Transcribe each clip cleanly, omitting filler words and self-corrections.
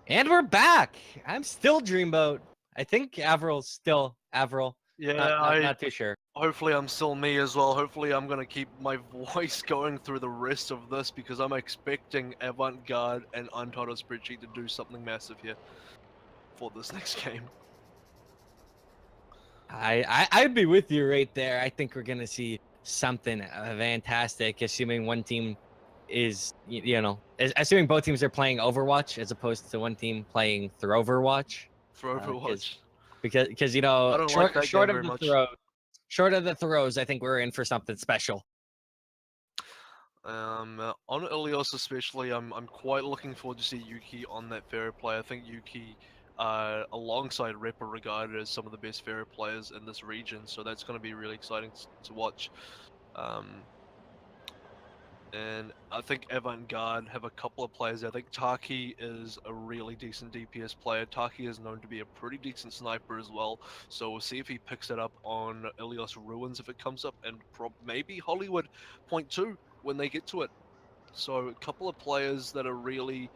And we're back. I'm still Dreamboat. I think Avril's still Avril. Yeah, Not too sure. hopefully I'm still me as well. Hopefully I'm gonna keep my voice going through the rest of this because I'm expecting Avant Garde and Untitled Spreadsheet to do something massive here for this next game. I'd be with you right there. I think we're gonna see something fantastic, assuming one team is assuming both teams are playing Overwatch as opposed to one team playing through Overwatch. For Because Overwatch. because I don't like that game short of very the much. short of the throws, I think we're in for something special. On Ilios especially, I'm quite looking forward to see Yuki on that Pharaoh play. I think Yuki, alongside Rep, are regarded as some of the best Pharaoh players in this region, so that's going to be really exciting to watch. Um, and I think Avant Garde have a couple of players. I think Taki is a really decent DPS player. Taki is known to be a pretty decent sniper as well, so we'll see if he picks it up on Ilios Ruins if it comes up, and maybe Hollywood Point 2 when they get to it. So a couple of players that are really,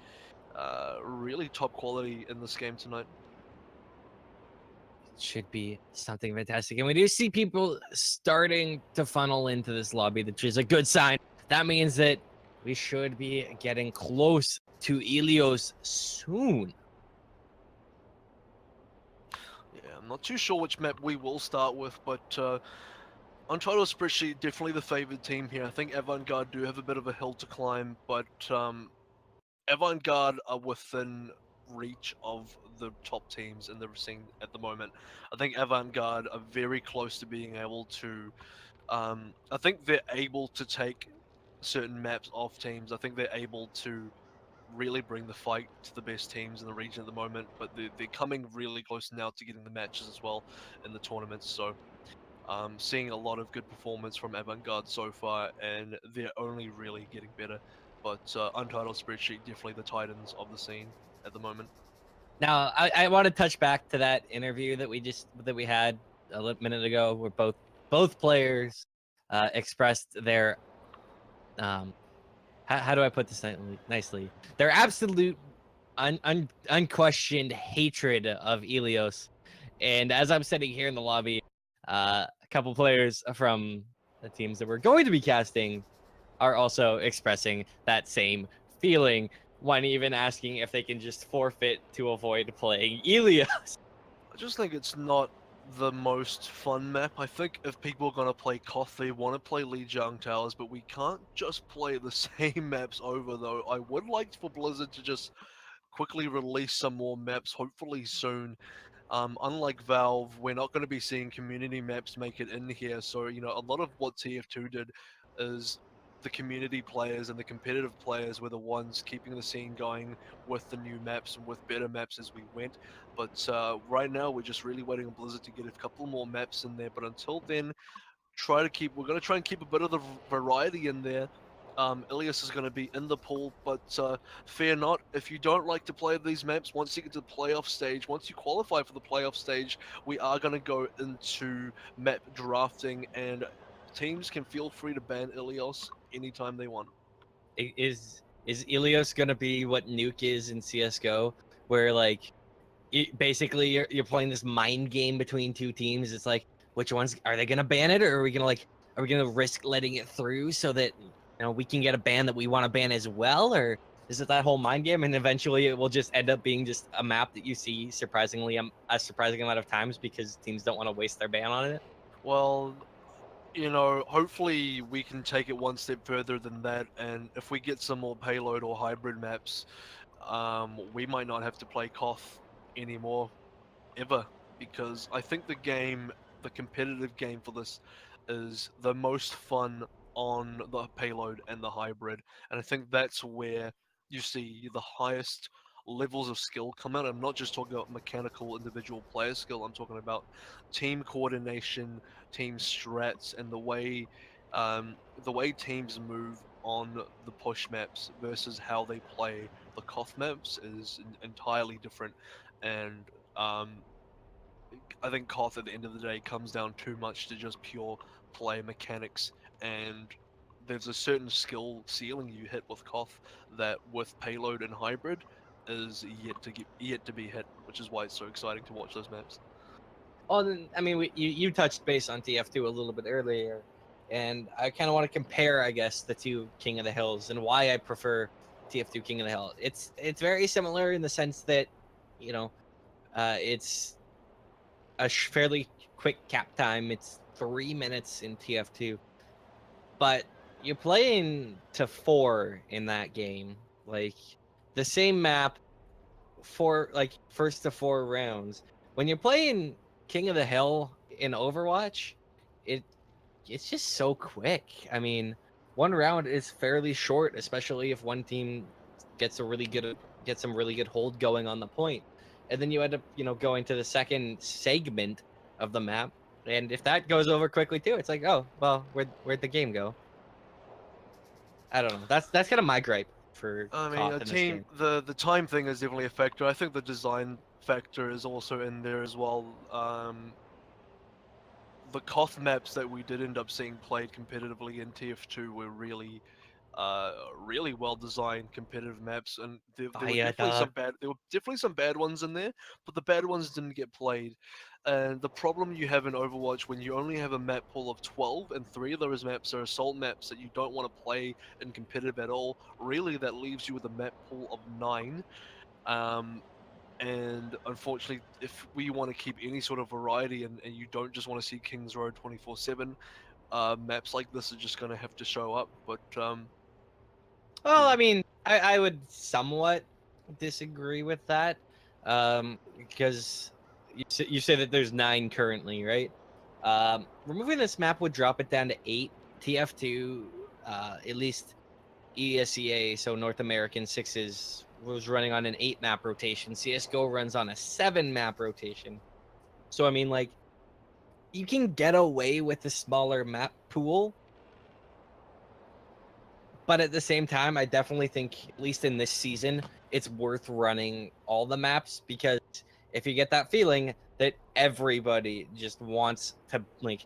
really top quality in this game tonight. Should be something fantastic. And we do see people starting to funnel into this lobby, which is a good sign. That means that we should be getting close to Ilios soon. Yeah, I'm not too sure which map we will start with, but Untitled Spreadsheet definitely the favored team here. I think Avant Garde do have a bit of a hill to climb, but Avant Garde are within reach of the top teams in the scene at the moment. I think Avant Garde are very close to being able to. I think they're able to take certain maps off teams. I think they're able to really bring the fight to the best teams in the region at the moment, but they're coming really close now to getting the matches as well in the tournaments. So seeing a lot of good performance from Avant Garde so far, and they're only really getting better. But Untitled Spreadsheet definitely the titans of the scene at the moment. Now, I want to touch back to that interview that we had a minute ago, where both players expressed their how do I put this nicely? Their absolute unquestioned hatred of Ilios. And as I'm sitting here in the lobby, a couple players from the teams that we're going to be casting are also expressing that same feeling. One even asking if they can just forfeit to avoid playing Ilios. I just think it's not the most fun map. I think if people are going to play Koth, they want to play Lijiang Towers, but we can't just play the same maps over, though. I would like for Blizzard to just quickly release some more maps, hopefully soon. Unlike Valve, we're not going to be seeing community maps make it in here. So, a lot of what TF2 did is the community players and the competitive players were the ones keeping the scene going with the new maps and with better maps as we went. But right now, we're just really waiting on Blizzard to get a couple more maps in there. But until then, we're going to try and keep a bit of the variety in there. Ilios is going to be in the pool, but fear not. If you don't like to play these maps, once you get to the playoff stage, once you qualify for the playoff stage, we are going to go into map drafting, and teams can feel free to ban Ilios anytime they want. Is Ilios gonna be what Nuke is in CS:GO, where like basically you're playing this mind game between two teams? It's like, which ones are they gonna ban it, or are we gonna risk letting it through so that we can get a ban that we want to ban as well, or is it that whole mind game and eventually it will just end up being just a map that you see surprisingly a surprising amount of times because teams don't want to waste their ban on it? Well, hopefully we can take it one step further than that, and if we get some more payload or hybrid maps, we might not have to play Koth anymore ever, because I think the competitive game for this is the most fun on the payload and the hybrid, and I think that's where you see the highest levels of skill come out. I'm not just talking about mechanical individual player skill, I'm talking about team coordination, team strats, and the way teams move on the push maps versus how they play the Koth maps is entirely different. And I think Koth at the end of the day comes down too much to just pure play mechanics, and there's a certain skill ceiling you hit with Koth that with payload and hybrid, is yet to be hit, which is why it's so exciting to watch those maps. Oh, then, I mean, you touched base on TF2 a little bit earlier, and I kind of want to compare, I guess, the two King of the Hills and why I prefer TF2 King of the Hill. It's very similar in the sense that, you know, it's a fairly quick cap time. It's 3 minutes in TF2, but you're playing to 4 in that game, like the same map for like first to 4 rounds. When you're playing King of the Hill in Overwatch, it it's just so quick. I mean, one round is fairly short, especially if one team gets some really good hold going on the point, and then you end up going to the second segment of the map, and if that goes over quickly too, it's like, oh well, where'd the game go? I don't know. That's kind of my gripe for I mean, Koth in this game. the time thing is definitely a factor. I think the design factor is also in there as well. The Koth maps that we did end up seeing played competitively in TF2 were really well designed competitive maps, and there were definitely some bad ones in there, but the bad ones didn't get played. And the problem you have in Overwatch when you only have a map pool of 12 and 3 of those maps are assault maps that you don't want to play in competitive at all, really that leaves you with a map pool of 9. And unfortunately, if we want to keep any sort of variety and you don't just want to see Kings Road 24/7, maps like this are just going to have to show up. But Well, I mean, I would somewhat disagree with that, because you say that there's 9 currently, right? Removing this map would drop it down to 8. TF2, at least ESEA, so North American Sixes, was running on an 8 map rotation. CS:GO runs on a 7 map rotation. So I mean, like, you can get away with a smaller map pool, but at the same time, I definitely think, at least in this season, it's worth running all the maps, because if you get that feeling that everybody just wants to, like,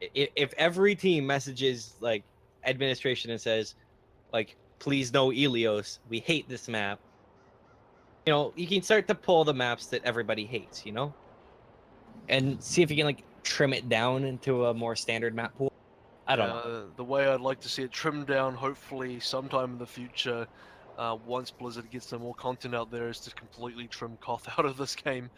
if every team messages like administration and says, like, please no Ilios, we hate this map, you can start to pull the maps that everybody hates, and see if you can, like, trim it down into a more standard map pool. I don't know. the way I'd like to see it trimmed down, hopefully sometime in the future, once Blizzard gets some more content out there, is to completely trim Koth out of this game.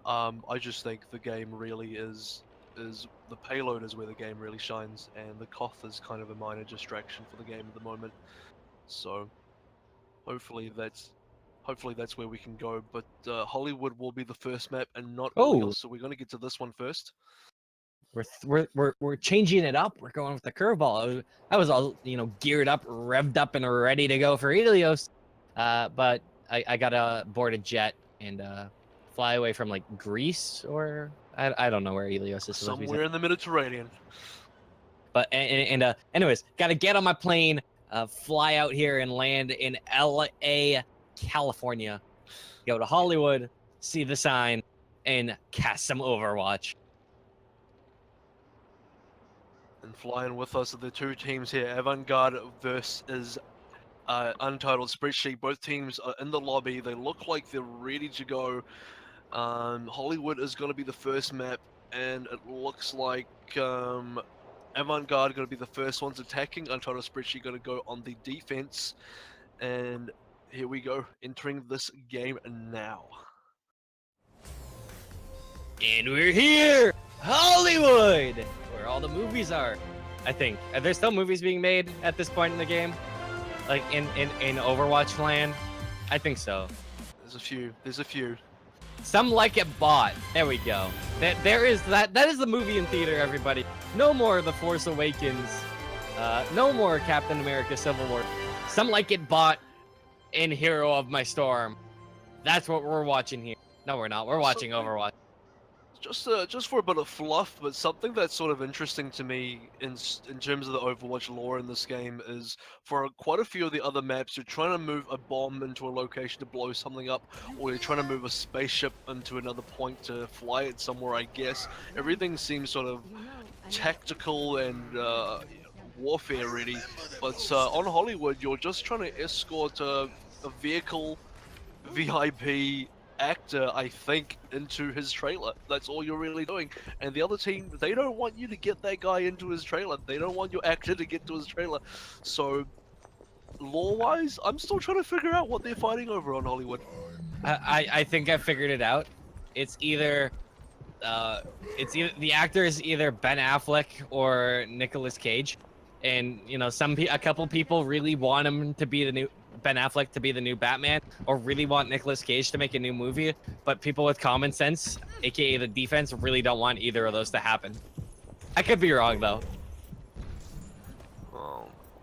I just think the game really is the payload is where the game really shines, and the Koth is kind of a minor distraction for the game at the moment. So hopefully that's where we can go. But Hollywood will be the first map and not Ilios, so we're going to get to this one first. We're changing it up. We're going with the curveball. I was all geared up, revved up, and ready to go for Ilios, but I got to board a jet and fly away from, like, Greece, or I don't know where Ilios is. Somewhere in the Mediterranean. But anyways, got to get on my plane, fly out here, and land in LA, California. Go to Hollywood, see the sign, and cast some Overwatch. And flying with us are the two teams here, Avant Garde versus Untitled Spreadsheet. Both teams are in the lobby. They look like they're ready to go. Hollywood is going to be the first map, and it looks like Avant Garde are going to be the first ones attacking. Untitled Spreadsheet going to go on the defense. And here we go, entering this game now. And we're here! Hollywood! Where all the movies are, I think. Are there still movies being made at this point in the game? Like, in Overwatch land? I think so. There's a few. Some like it bought. There we go. There is that is the movie in theater, everybody. No more The Force Awakens. No more Captain America Civil War. Some like it bought in Hero of My Storm. That's what we're watching here. No, we're not. We're watching Overwatch. Just for a bit of fluff, but something that's sort of interesting to me in terms of the Overwatch lore in this game is, for quite a few of the other maps, you're trying to move a bomb into a location to blow something up, or you're trying to move a spaceship into another point to fly it somewhere, I guess. Everything seems sort of tactical and warfare ready, but on Hollywood, you're just trying to escort a vehicle VIP actor, I think, into his trailer. That's all you're really doing. And the other team, they don't want you to get that guy into his trailer. They don't want your actor to get to his trailer. So, lore-wise, I'm still trying to figure out what they're fighting over on Hollywood. I think I figured it out. It's either the actor is either Ben Affleck or Nicolas Cage, and you know a couple people really want him to be the new Ben Affleck to be the new Batman, or really want Nicolas Cage to make a new movie, but people with common sense, aka the defense, really don't want either of those to happen. I could be wrong though.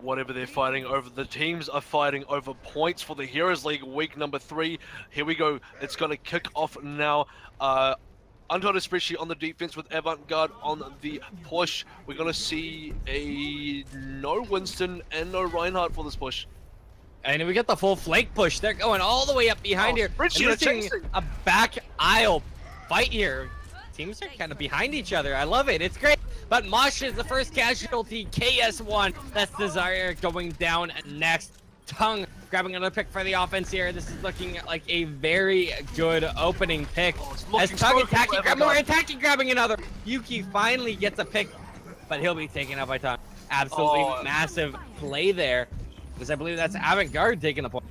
Whatever they're fighting over, the teams are fighting over points for the Heroes League week number 3. Here we go. It's going to kick off now. Untitled Spreadsheet on the defense with Avant Garde on the push. We're going to see a no Winston and no Reinhardt for this push. And we got the full flank push. They're going all the way up behind here. Spreadsheet And we're seeing a back aisle fight here. Teams are kind of behind each other. I love it. It's great. But Mosh is the first casualty. KS1. That's Desire going down next. Tongue grabbing another pick for the offense here. This is looking like a very good opening pick. As Tongue attacking, grabbing another. Yuki finally gets a pick, but he'll be taken out by Tongue. Absolutely massive play there, because I believe that's Avant Garde taking the point.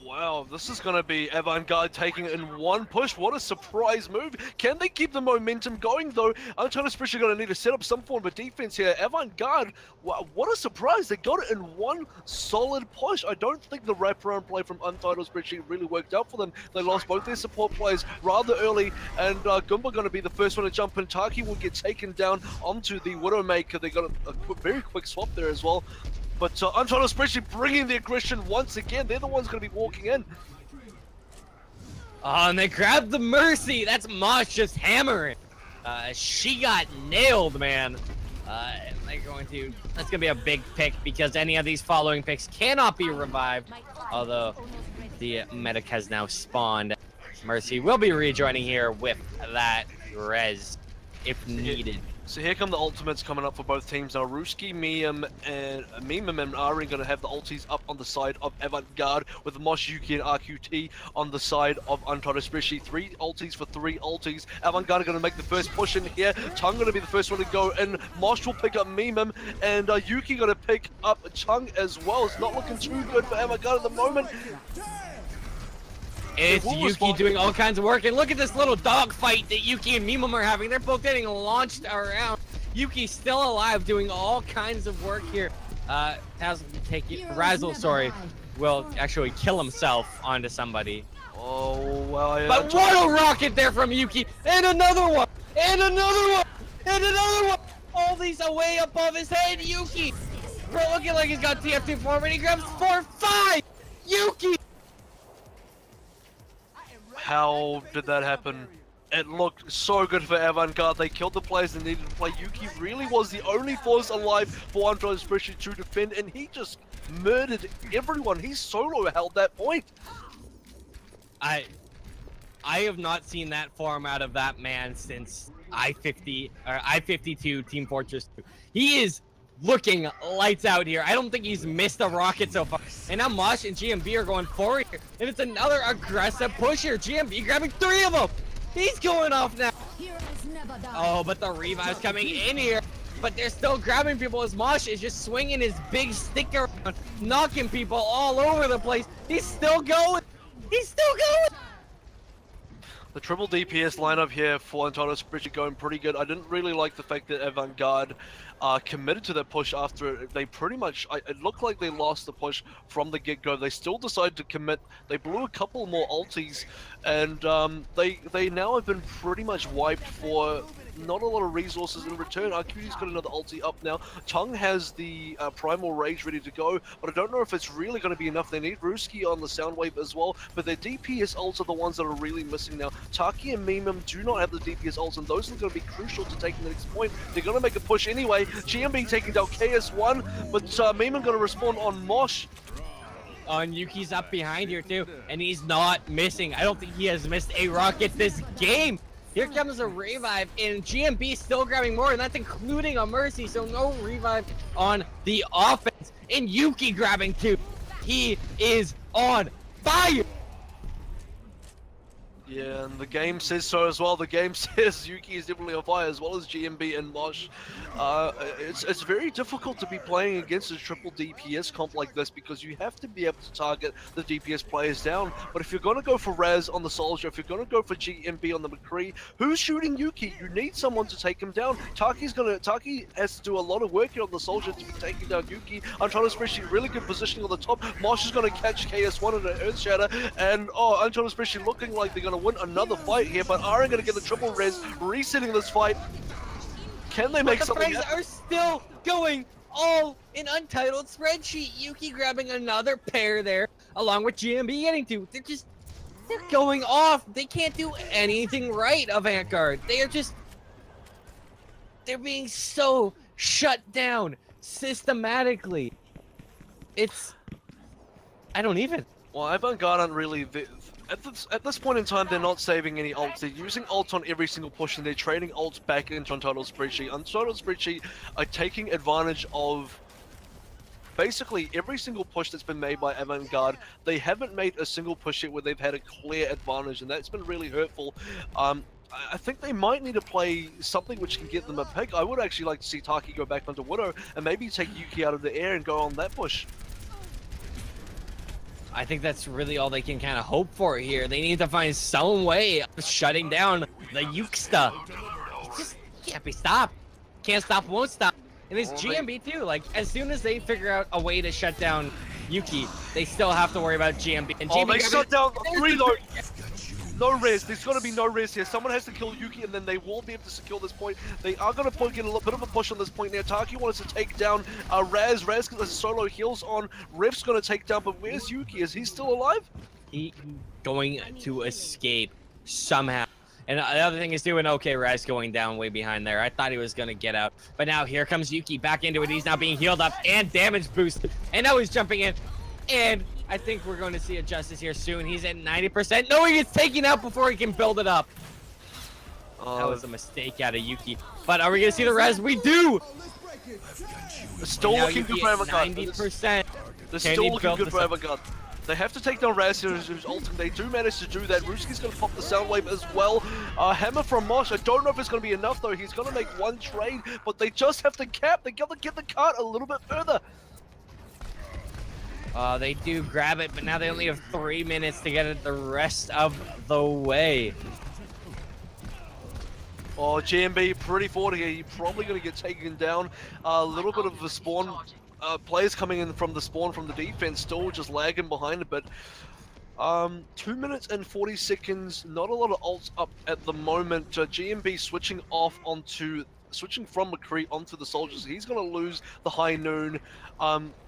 Wow, this is going to be Avant Garde taking it in one push. What a surprise move. Can they keep the momentum going, though? Untitled Spreadsheet going to need to set up some form of defense here. Avant Garde, wow, what a surprise. They got it in one solid push. I don't think the wraparound play from Untitled Spreadsheet really worked out for them. They lost both their support players rather early, and Goomba going to be the first one to jump in. Taki will get taken down onto the Widowmaker. They got a very quick swap there as well. But Untitled Spreadsheet bringing the aggression once again. They're the ones going to be walking in. Oh, and they grabbed the Mercy. That's Mosh just hammering. She got nailed, man. And they're going to... That's going to be a big pick, because any of these following picks cannot be revived. Although the medic has now spawned. Mercy will be rejoining here with that res if needed. So here come the ultimates coming up for both teams now. Ruski, Meme, and Ari going to have the ultis up on the side of Avant Garde, with Mosh, Yuki, and RQT on the side of Untitled Spreadsheet. 3 ultis for 3 ultis. Avant Garde are going to make the first push in here. Chung going to be the first one to go in. Mosh will pick up Meme, and Yuki going to pick up Chung as well. It's not looking too good for Avant Garde at the moment. It's Yuki doing all kinds of work, and look at this little dog fight that Yuki and Mimum are having. They're both getting launched around. Yuki's still alive, doing all kinds of work here. Razzle, sorry, will actually kill himself onto somebody. Oh, wow. But what a rocket there from Yuki! And another one! And another one! And another one! All these away above his head, Yuki! Bro, looking like he's got TF2 form, and he grabs 4-5! Yuki! How did that happen? It looked so good for Avant Garde. They killed the players they needed to play. Yuki really was the only force alive for Untitled Spreadsheet to defend, and he just murdered everyone. He solo held that point. I have not seen that form out of that man since I-52 Team Fortress 2. He is looking lights out here. I don't think he's missed a rocket so far. And now Mosh and GMB are going forward here. And it's another aggressive push here. GMB grabbing 3 of them. He's going off now. Oh, but the revive's coming in here. But they're still grabbing people as Mosh is just swinging his big stick around, knocking people all over the place. He's still going. He's still going. The triple DPS lineup here for Untitled Spreadsheet going pretty good. I didn't really like the fact that Avant Garde committed to that push after they pretty much, it looked like they lost the push from the get-go. They still decided to commit. They blew a couple more ultis, and they now have been pretty much wiped for not a lot of resources in return. RQT's got another ulti up now. Tung has the Primal Rage ready to go, but I don't know if it's really going to be enough. They need Ruski on the Soundwave as well, but their DPS ults are the ones that are really missing now. Taki and Mimim do not have the DPS ults, and those are going to be crucial to taking the next point. They're going to make a push anyway. GMB taking down KS1, but Mimim going to respawn on Mosh. And Yuki's up behind here too, and he's not missing. I don't think he has missed a rocket this game. Here comes a revive, and GMB still grabbing more, and that's including a Mercy, so no revive on the offense. And Yuki grabbing 2. He is on fire. Yeah, and the game says so as well. The game says Yuki is definitely on fire, as well as GMB and Mosh. It's very difficult to be playing against a triple DPS comp like this because you have to be able to target the DPS players down. But if you're going to go for Raz on the Soldier, if you're going to go for GMB on the McCree, who's shooting Yuki? You need someone to take him down. Taki has to do a lot of work here on the Soldier to be taking down Yuki. Untitled Spreadsheet, really good positioning on the top. Mosh is going to catch KS1 in an Earth Shatter, and Untitled Spreadsheet looking like they're going to win another fight here, but Aaron going to get the triple res, resetting this fight. Can they make something happen? The Frags are still going all in Untitled Spreadsheet. Yuki grabbing another pair there, along with GMB getting two. They're going off. They can't do anything right, Avant Garde. They're being so shut down systematically. I don't even. Well, Avant Garde aren't really... At this point in time, they're not saving any ults. They're using ults on every single push, and they're trading ults back into Untitled Spreadsheet. Untitled Spreadsheet are taking advantage of basically every single push that's been made by Avant Garde. They haven't made a single push yet where they've had a clear advantage, and that's been really hurtful. I think they might need to play something which can get them a pick. I would actually like to see Taki go back onto Widow and maybe take Yuki out of the air and go on that push. I think that's really all they can kind of hope for here. They need to find some way of shutting down the Yuksta. It just can't be stopped. Can't stop, won't stop. And it's GMB too. Like, as soon as they figure out a way to shut down Yuki, they still have to worry about GMB. And GMB they shut down 3 though. No res. There's got to be no res here. Someone has to kill Yuki, and then they will be able to secure this point. They are going to get a little bit of a push on this point now. Taki wants to take down Raz. Raz gets a solo heals on. Rift's going to take down, but where's Yuki? Is he still alive? He's going to escape somehow. And the other thing is doing okay. Raz going down way behind there. I thought he was going to get out. But now here comes Yuki back into it. He's now being healed up and damage boost. And now he's jumping in. And I think we're going to see a Justice here soon. He's at 90%. No, he gets taken out before he can build it up. That was a mistake out of Yuki. But are we going to see the res? We do! Still looking good for Avant Garde. 90%. They're still looking good for Avant Garde. They have to take down Raz who's ulting. They do manage to do that. Ruski's going to pop the sound wave as well. Hammer from Mosh. I don't know if it's going to be enough though. He's going to make one trade, but they just have to cap. They got to get the cart a little bit further. They do grab it, but now they only have 3 minutes to get it the rest of the way. Oh, GMB pretty forward here. You're probably going to get taken down. A little bit of the spawn. Players coming in from the spawn from the defense still just lagging behind a bit. 2 minutes and 40 seconds. Not a lot of ults up at the moment. GMB switching from McCree onto the Soldiers. He's going to lose the high noon.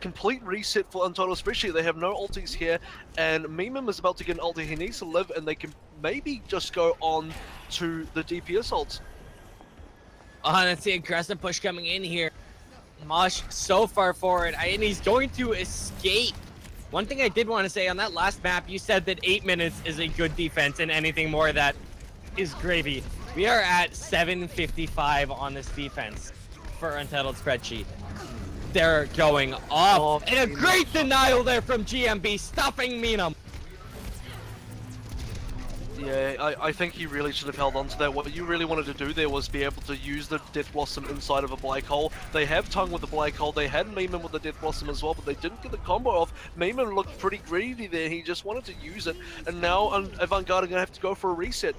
Complete reset for Untitled Spreadsheet. They have no ultis here, and Memem is about to get an ulti. He needs to live, and they can maybe just go on to the DPS ults. That's the aggressive push coming in here. Mosh so far forward, and he's going to escape. One thing I did want to say on that last map, you said that 8 minutes is a good defense, and anything more of that is gravy. We are at 7:55 on this defense for Untitled Spreadsheet. They're going off, and a great denial there from GMB, stopping Memem. Yeah, I think he really should have held on to that. What you really wanted to do there was be able to use the Death Blossom inside of a Black Hole. They have Tongue with the Black Hole. They had Memem with the Death Blossom as well, but they didn't get the combo off. Memem looked pretty greedy there. He just wanted to use it, and now Avant Garde are going to have to go for a reset.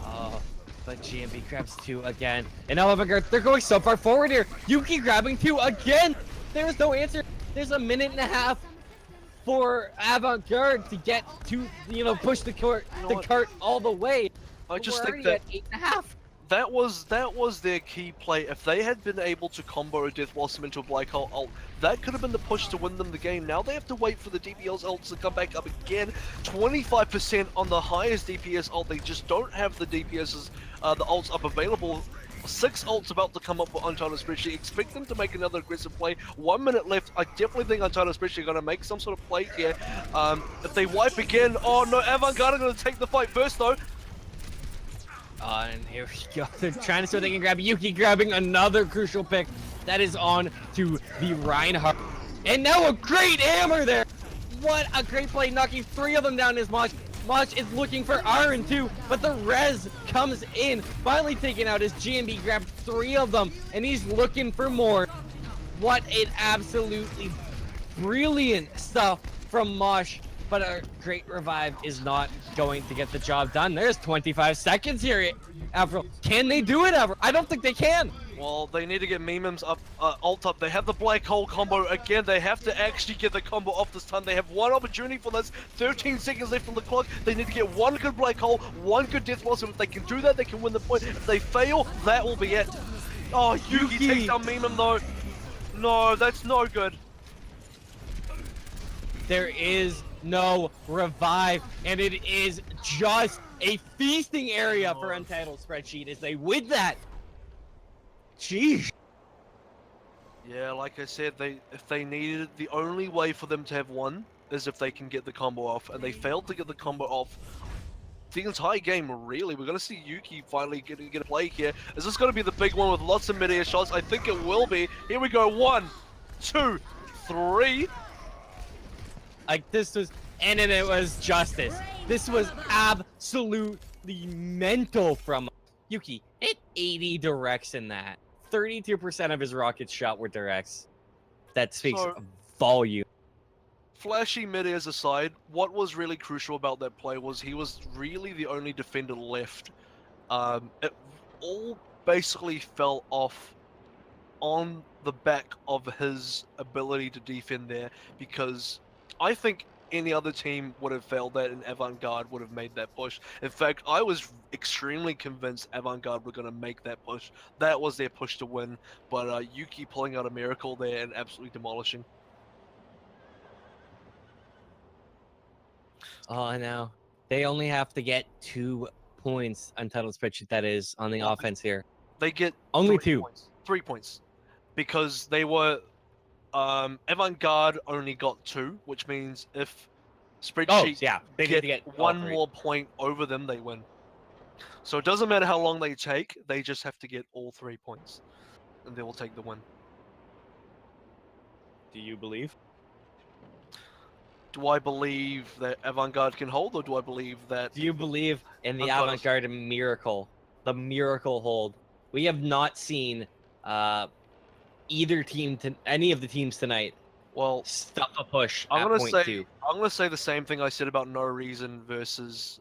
Oh, but GMB grabs 2 again. And now Avant Garde, they're going so far forward here. Yuki grabbing 2 again. There is no answer. There's a minute and a half for Avant Garde to get to, push the cart all the way. I just think that at 8.5. That was their key play. If they had been able to combo a Death Blossom into a Black Hole ult, that could have been the push to win them the game. Now they have to wait for the DPS ults to come back up again. 25% on the highest DPS ult. They just don't have the DPSs, the ults up available. 6 ults about to come up for Untitled Spreadsheet. Expect them to make another aggressive play. 1 minute left. I definitely think Untitled Spreadsheet are going to make some sort of play here. If they wipe again, oh no, Avant Garde are going to take the fight first though. And here we go. They're trying to see if they can grab Yuki, grabbing another crucial pick. That is on to the Reinhardt. And now a great hammer there. What a great play, knocking 3 of them down as Mosh. Mosh is looking for Iron too, but the res comes in, finally taking out his GMB, grabbed 3 of them, and he's looking for more. What an absolutely brilliant stuff from Mosh, but a great revive is not going to get the job done. There's 25 seconds here, Avril. Can they do it, Avril? I don't think they can. Well, they need to get Memems up, ult up. They have the black hole combo again. They have to actually get the combo off this time. They have one opportunity for this. 13 seconds left on the clock. They need to get one good black hole, one good death blossom. If they can do that, they can win the point. If they fail, that will be it. Oh, Yuki takes down Memem though. No, that's no good. There is no revive, and it is just a feasting area for Untitled Spreadsheet as they win that. Jeez. Yeah, like I said, if they needed it, the only way for them to have won is if they can get the combo off, and they failed to get the combo off the entire game, really. We're going to see Yuki finally get a play here. Is this going to be the big one with lots of mid-air shots? I think it will be. Here we go. 1, 2, 3. Like, this was, and then it was justice. This was absolutely mental from Yuki. Hit 80 directs in that. 32% of his rockets shot were directs. That speaks volume. Flashy mid-airs aside, what was really crucial about that play was he was really the only defender left. It all basically fell off on the back of his ability to defend there, because I think any other team would have failed that, and Avant Garde would have made that push. In fact, I was extremely convinced Avant Garde were going to make that push. That was their push to win, but Yuki pulling out a miracle there and absolutely demolishing. Oh, no. They only have to get 2 points, Untitled Spreadsheet, that is, on the offense here. They get only 3 2 points. 3 points. Because they were... Avant Garde only got 2, which means if Spreadsheet they get one more point over them, they win. So it doesn't matter how long they take, they just have to get all 3 points, and they will take the win. Do you believe? Do I believe that Avant Garde can hold, or do I believe that... Do you believe in the Avant Garde miracle? The miracle hold? We have not seen either team, any of the teams tonight, stuff a push I'm at gonna point say, 2. I'm gonna say the same thing I said about No Reason versus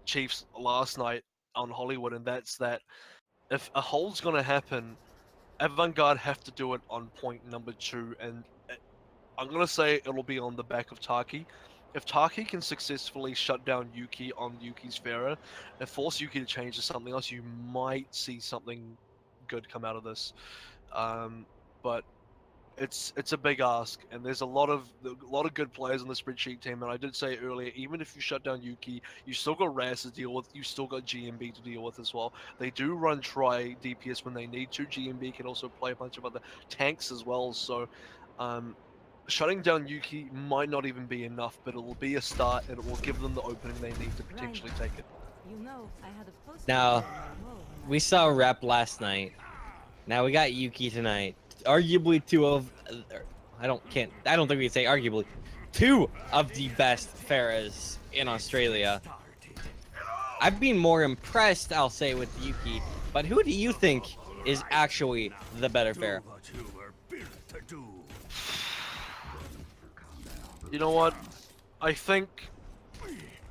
Chiefs last night on Hollywood, and that's that if a hold's gonna happen, Avant Garde have to do it on point number 2, and I'm gonna say it'll be on the back of Taki. If Taki can successfully shut down Yuki on Yuki's Pharah and force Yuki to change to something else, you might see something good come out of this. But it's a big ask, and there's a lot of good players on the Spreadsheet team. And I did say earlier, even if you shut down Yuki, you still got Raz to deal with. You still got GMB to deal with as well. They do run try DPS when they need to. GMB can also play a bunch of other tanks as well. So shutting down Yuki might not even be enough, but it will be a start, and it will give them the opening they need to potentially take it. You know, I had a post Now, we saw Rep last night. Now we got Yuki tonight. Arguably 2 of, I don't think we can say arguably, 2 of the best Pharahs in Australia. I've been more impressed, I'll say, with Yuki, but who do you think is actually the better Pharah? You know what? I think,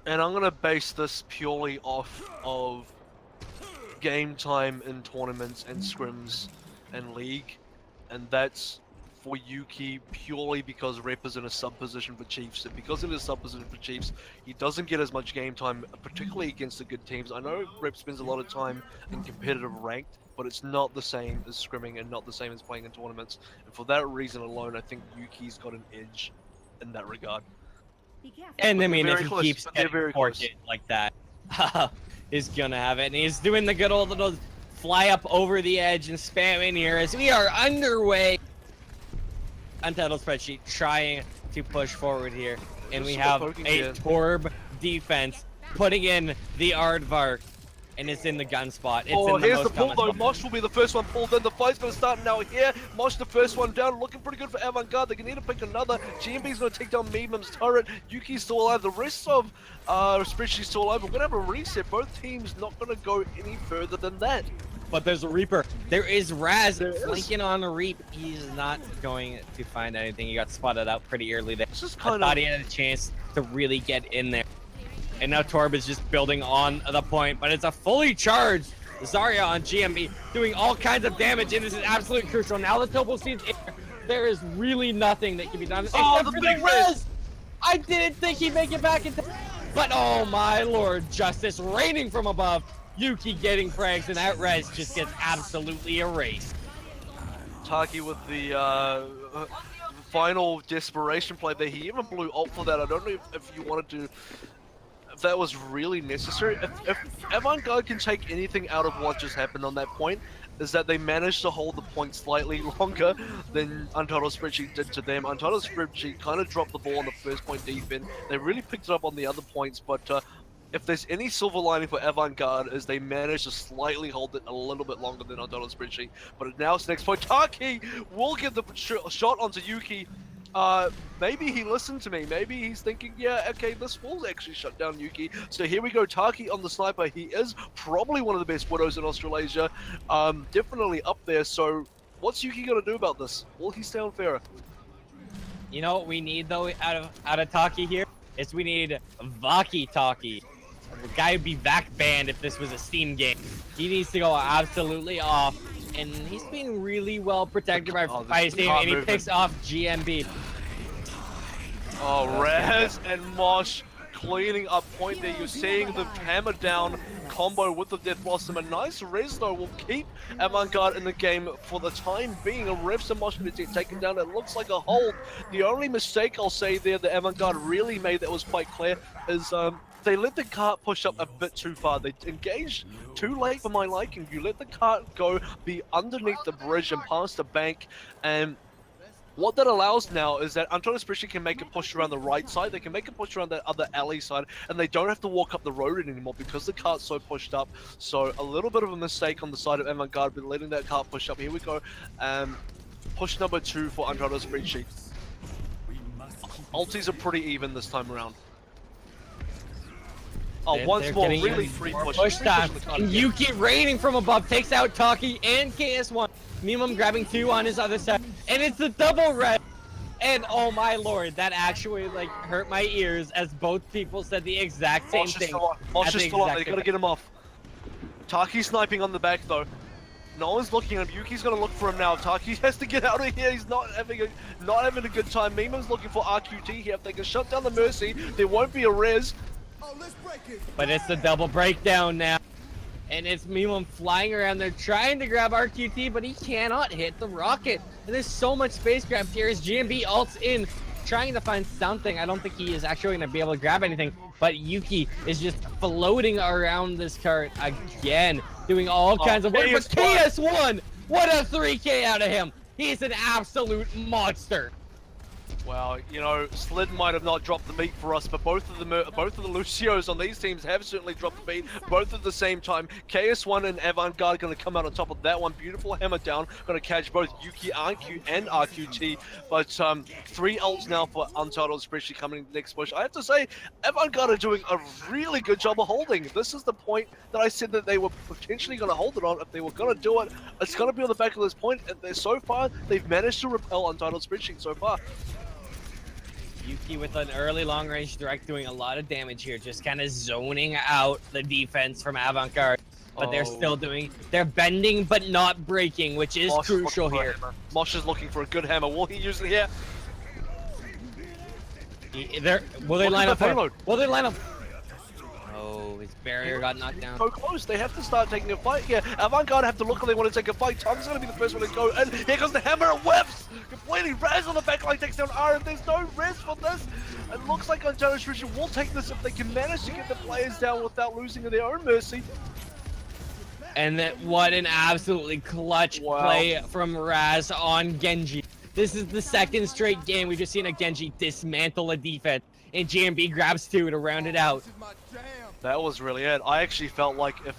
and I'm gonna base this purely off of game time in tournaments and scrims and league, and that's for Yuki purely because Rep is in a sub position for Chiefs, and because in a sub position for Chiefs, he doesn't get as much game time, particularly against the good teams. I know Rep spends a lot of time in competitive ranked, but it's not the same as scrimming and not the same as playing in tournaments, and for that reason alone, I think Yuki's got an edge in that regard. And I mean, if he close, keeps getting ported like that, he's gonna have it. And he's doing the good old little fly up over the edge and spam in here as we are underway. Untitled Spreadsheet trying to push forward here. And we have a Torb defense putting in the Aardvark. and it's in the gun spot. It's Oh, in the here's the most pull common though. spot. Mosh will be the first one pulled in. The fight's going to start now here. Mosh the first one down. Looking pretty good for Avant Garde. They're going to need to pick another. GMB's going to take down Meemum's turret. Yuki's still alive. The rest of Spreadsheet's still alive. We're going to have a reset. Both teams not going to go any further than that. But there's a Reaper. There is Raz There is. flanking on a Reap. He's not going to find anything. He got spotted out pretty early there. This is I kind thought of... he had a chance to really get in there. And now Torb is just building on the point, but it's a fully charged Zarya on GMB, doing all kinds of damage, and this is absolutely crucial. Now the Topo sees air. There is really nothing that can be done. Oh, except the for big res! I didn't think he'd make it back into... But oh my lord, justice raining from above. Yuki getting frags, and that res just gets absolutely erased. Taki with the final desperation play there. He even blew ult for that. I don't know if you wanted to... If that was really necessary. If Avant Garde can take anything out of what just happened on that point, is that they managed to hold the point slightly longer than Untitled Spreadsheet did to them. Untitled Spreadsheet kind of dropped the ball on the first point defense. They really picked it up on the other points, but if there's any silver lining for Avant Garde, is they managed to slightly hold it a little bit longer than Untitled Spreadsheet. But now it's next point. Taki will get the shot onto Yuki. Maybe he listened to me. Maybe he's thinking, yeah, okay, this will actually shut down Yuki. So here we go, Taki on the sniper. He is probably one of the best Widows in Australasia. Definitely up there. So what's Yuki gonna do about this? Will he stay on Pharah? You know what we need though out of Taki here is we need Vaki Taki. The guy would be back banned if this was a Steam game. He needs to go absolutely off. And he's being really well protected by his team, and he picks off GMB. Oh, Raz and Mosh cleaning up point there. You're seeing the hammer down combo with the Death Blossom. A nice res though will keep Avant Garde in the game for the time being. A Revs and Mosh going to get taken down. It looks like a hold. The only mistake I'll say there that Avant Garde really made that was quite clear is they let the cart push up a bit too far. They engaged too late for my liking. You let the cart go, be underneath the bridge and past the bank, and what that allows now is that Untitled Spreadsheet can make a push around the right side, they can make a push around that other alley side, and they don't have to walk up the road anymore because the cart's so pushed up. So a little bit of a mistake on the side of Avant Garde, but letting that cart push up. Here we go. Push number 2 for Untitled Spreadsheet. Ultis are pretty even this time around. Oh, once more, really free push time. And And Yuki raining from above takes out Taki and KS1. Meemum grabbing 2 on his other side. And it's the double red. And oh my lord, that actually like hurt my ears as both people said the exact same thing. Mosh is still on. They gotta get him off. Taki sniping on the back though. No one's looking at him. Yuki's gonna look for him now. Taki has to get out of here. He's not having a good time. Meemum's looking for RQT here. If they can shut down the Mercy, there won't be a res. But it's the double breakdown now. And it's Meemum flying around there trying to grab RQT, but he cannot hit the rocket. And there's so much space grab here as GMB ults in, trying to find something. I don't think he is actually going to be able to grab anything, but Yuki is just floating around this cart again, doing all kinds of work. But KS1, what a 3K out of him. He's an absolute monster. Well, you know, Slid might have not dropped the beat for us, but both of the Lucios on these teams have certainly dropped the beat, both at the same time. KS1 and Avant Garde going to come out on top of that one. Beautiful hammer down, going to catch both Yuki and RQT, but 3 ults now for Untitled Spreadsheet coming in the next push. I have to say, Avant Garde are doing a really good job of holding. This is the point that I said that they were potentially going to hold it on. If they were going to do it, it's going to be on the back of this point, and so far, they've managed to repel Untitled Spreadsheet so far. Yuki with an early long-range direct doing a lot of damage here, just kind of zoning out the defense from Avant Garde. But they're still they're bending but not breaking, which is crucial here. Mosh is looking for a good hammer. Will he use it here? Will they line up? Will they line up? Oh, his barrier got knocked down. So close, they have to start taking a fight here. Avant Garde have to look if they want to take a fight. Tom's going to be the first one to go, and here comes the hammer and whips! Completely Raz on the backline takes down R, and there's no res for this. It looks like Untitled Spreadsheet will take this if they can manage to get the players down without losing their own mercy. And that what an absolutely clutch play from Raz on Genji. This is the second straight game we've just seen a Genji dismantle a defense, and GMB grabs 2 to round it out. That was really it. I actually felt like if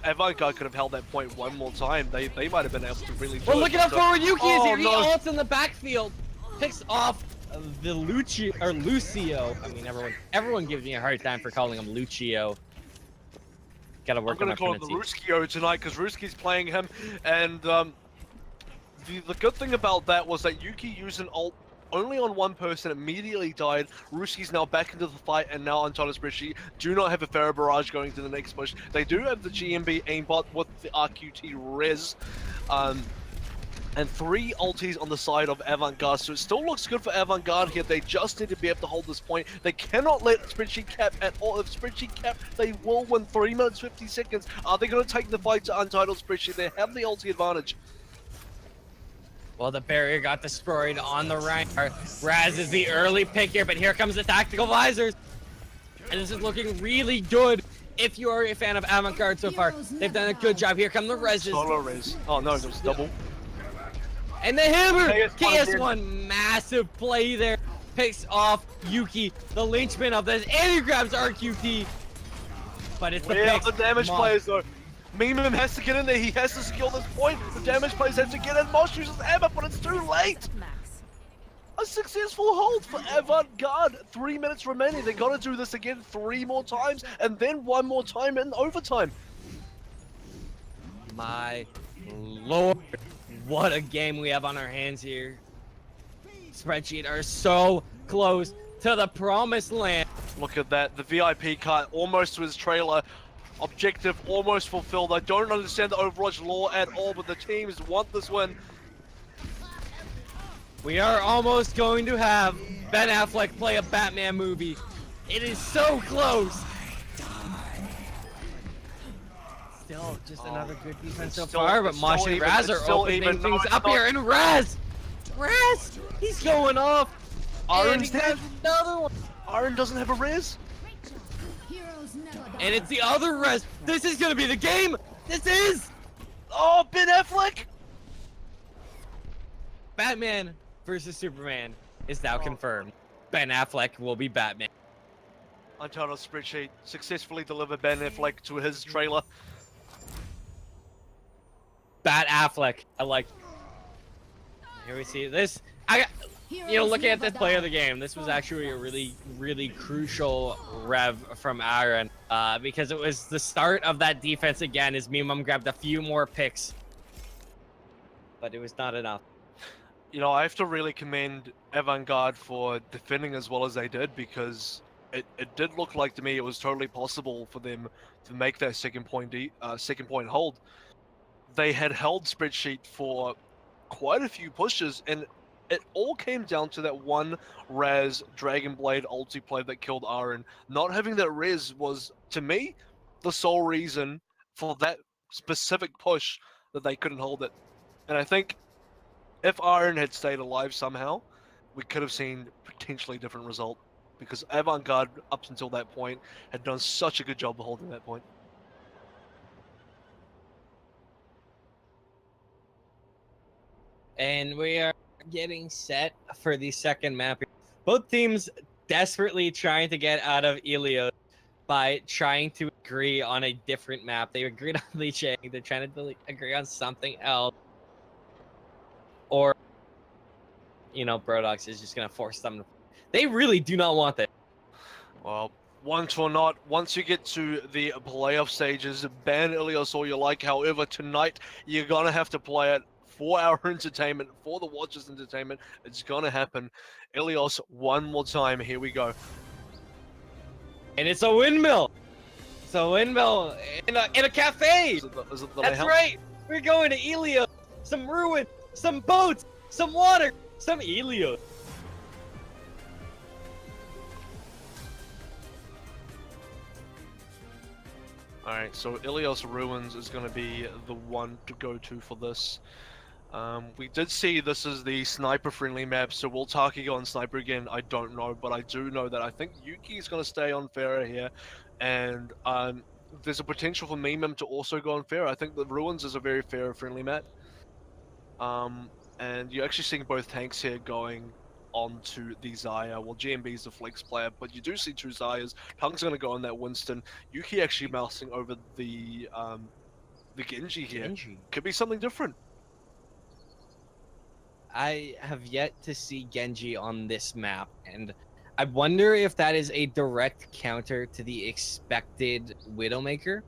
Avant Garde could have held that point one more time, they might have been able to really do Well, it. look at how forward Yuki is here. He no. ults in the backfield, picks off the Lucio. I mean, everyone gives me a hard time for calling him Lucio. Gotta work I'm on gonna my call him the pronunciation. Ruskio tonight because Ruski's playing him, and the good thing about that was that Yuki used an ult only on one person, immediately died. Ruski's now back into the fight, and now Untitled Spreadsheet do not have a Pharaoh Barrage going to the next push. They do have the GMB aimbot with the RQT res, and 3 ultis on the side of Avant Garde, so it still looks good for Avant Garde here. They just need to be able to hold this point. They cannot let Spreadsheet cap at all. If Spreadsheet cap, they will win 3 minutes 50 seconds. Are they going to take the fight to Untitled Spreadsheet? They have the ulti advantage. Well, the barrier got destroyed on the right. Raz is the early pick here, but here comes the tactical visors. And this is looking really good. If you are a fan of Avant Garde so far, they've done a good job. Here come the reses. Solo res. Oh no, it was double. And the hammer! KS1 KS1, massive play there. Picks off Yuki, the linchpin of this, and he grabs RQT. But it's the picks. The damage players though. Meme has to get in there. He has to secure this point. The damage players have to get in. Mosh uses hammer, but it's too late. Max. A successful hold for Avant Garde. 3 minutes remaining. They got to do this again 3 more times, and then 1 more time in overtime. My lord, what a game we have on our hands here. Spreadsheet are so close to the promised land. Look at that. The VIP cut almost to his trailer. Objective almost fulfilled. I don't understand the Overwatch lore at all, but the teams want this win. We are almost going to have Ben Affleck play a Batman movie. It is so close. Still, just another good defense so far, but Mosh and Raz are opening things up here, and Raz, he's going off. Aaron's and he dead. grabs another one. Aaron doesn't have a res. Heroes never die. And it's the other Raz. This is gonna be the game. This is Oh, Ben Affleck. Batman versus Superman is now confirmed. Ben Affleck will be Batman. Untitled Spreadsheet successfully delivered Ben Affleck to his trailer. Bat Affleck. I like. Here we see this. Looking at this play of the game, this was actually a really, really crucial rev from Aaron, because it was the start of that defense again. As Mimum grabbed a few more picks, but it was not enough. You know, I have to really commend Avant Garde for defending as well as they did, because it did look like to me it was totally possible for them to make that second point hold. They had held Spreadsheet for quite a few pushes, and it all came down to that one Raz Dragon Blade ulti play that killed Aaron. Not having that res was, to me, the sole reason for that specific push that they couldn't hold it. And I think if Aaron had stayed alive somehow, we could have seen potentially a different result, because Avant Garde, up until that point, had done such a good job of holding that point. And we are getting set for the second map. Both teams desperately trying to get out of Ilios by trying to agree on a different map. They agreed on Lee Chang. They're trying to agree on something else. Or, Brodox is just going to force them to... They really do not want that. Well, want or not, once you get to the playoff stages, ban Ilios all you like. However, tonight, you're going to have to play it for our entertainment, for the watchers' entertainment. It's going to happen. Ilios, one more time. Here we go. And it's a windmill. It's a windmill in a cafe. Is it the That's layout? right. We're going to Ilios. Some ruin, some boats, some water, some Ilios. Alright, so Ilios Ruins is going to be the one to go to for this. We did see this is the sniper-friendly map, so will Taki go on sniper again? I don't know, but I do know that I think Yuki is going to stay on Pharah here, and there's a potential for Mimim to also go on Pharah. I think the Ruins is a very Pharah-friendly map. And you're actually seeing both tanks here going onto the Xayah. Well, GMB is the flex player, but you do see two Xayahs. Tung's going to go on that Winston. Yuki actually mousing over the Genji here. Genji. Could be something different. I have yet to see Genji on this map, and I wonder if that is a direct counter to the expected Widowmaker.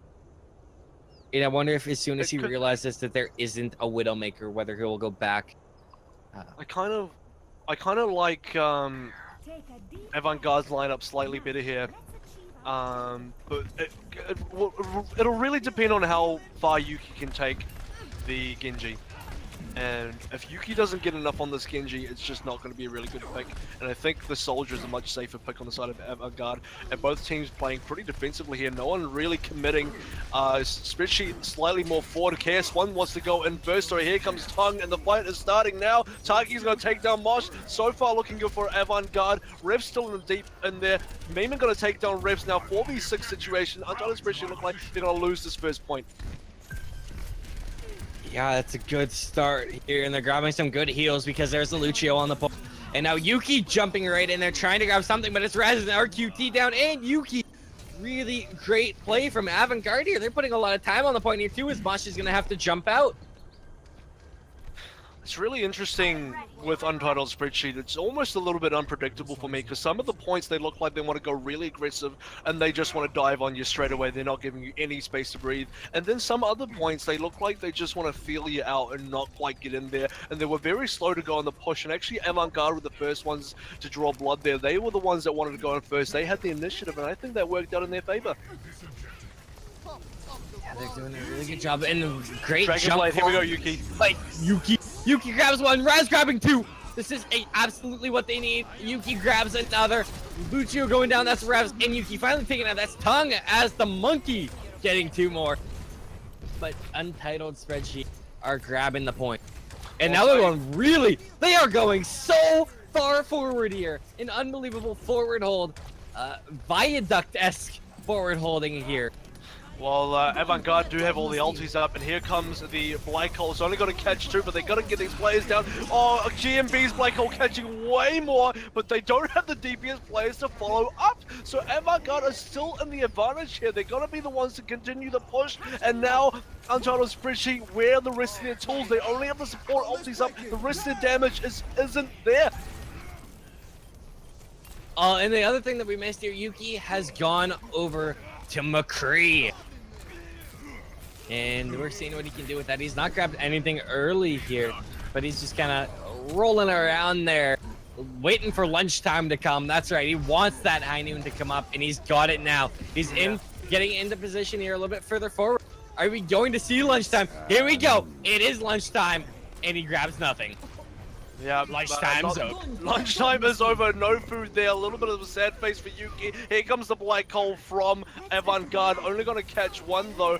And I wonder if as soon as he realizes that there isn't a Widowmaker, whether he will go back. I kind of like Avant Garde's lineup slightly better here. But it'll really depend on how far Yuki can take the Genji. And if Yuki doesn't get enough on this Genji, it's just not going to be a really good pick. And I think the Soldier is a much safer pick on the side of Avant Garde. And both teams playing pretty defensively here. No one really committing. Spreadsheet slightly more forward. KS1 wants to go in first. So here comes Tung, and the fight is starting now. Taki's going to take down Mosh. So far looking good for Avant Garde. Rev's still in the deep in there. Maiman going to take down Revs now. 4v6 situation. Untitled Spreadsheet look like they're going to lose this first point. Yeah, that's a good start here, and they're grabbing some good heals because there's a Lucio on the pole. And now Yuki jumping right in there, trying to grab something, but it's Raz and RQT down, and Yuki. Really great play from Avant Garde here. They're putting a lot of time on the point here too, as Mosh is going to have to jump out. It's really interesting with Untitled Spreadsheet. It's almost a little bit unpredictable for me because some of the points they look like they want to go really aggressive and they just want to dive on you straight away. They're not giving you any space to breathe. And then some other points they look like they just want to feel you out and not quite get in there. And they were very slow to go on the push. And actually Avant Garde were the first ones to draw blood there. They were the ones that wanted to go in first. They had the initiative, and I think that worked out in their favor. Yeah, they're doing a really good job. And great Dragon jump. Blade, here we go, Yuki. Like Yuki grabs one, Raz grabbing two. This is absolutely what they need. Yuki grabs another. Lucio going down, that's Raz, and Yuki finally taking out. That's Tung as the monkey getting two more. But Untitled Spreadsheet are grabbing the point. And now they're going they are going so far forward here. An unbelievable forward hold. Viaduct-esque forward holding here. Well, Avant Garde do have all the ultis up, and here comes the Black Hole. It's only got to catch two, but they got to get these players down. Oh, GMB's Black Hole catching way more, but they don't have the DPS players to follow up. So Avant Garde are still in the advantage here. They're going to be the ones to continue the push, and now Untitled Spreadsheet, where are the rest of their tools? They only have the support ultis up. The rest of their damage isn't there. And the other thing that we missed here, Yuki has gone over to McCree. And we're seeing what he can do with that. He's not grabbed anything early here, but he's just kind of rolling around there, waiting for lunchtime to come. That's right, he wants that high noon to come up, and he's got it now. He's getting into position here a little bit further forward. Are we going to see lunchtime? Here we go. It is lunchtime, and he grabs nothing. Yeah, lunchtime's over. Lunchtime is over. No food there. A little bit of a sad face for Yuki. Here comes the Black Hole from Avant Garde. Only going to catch one though.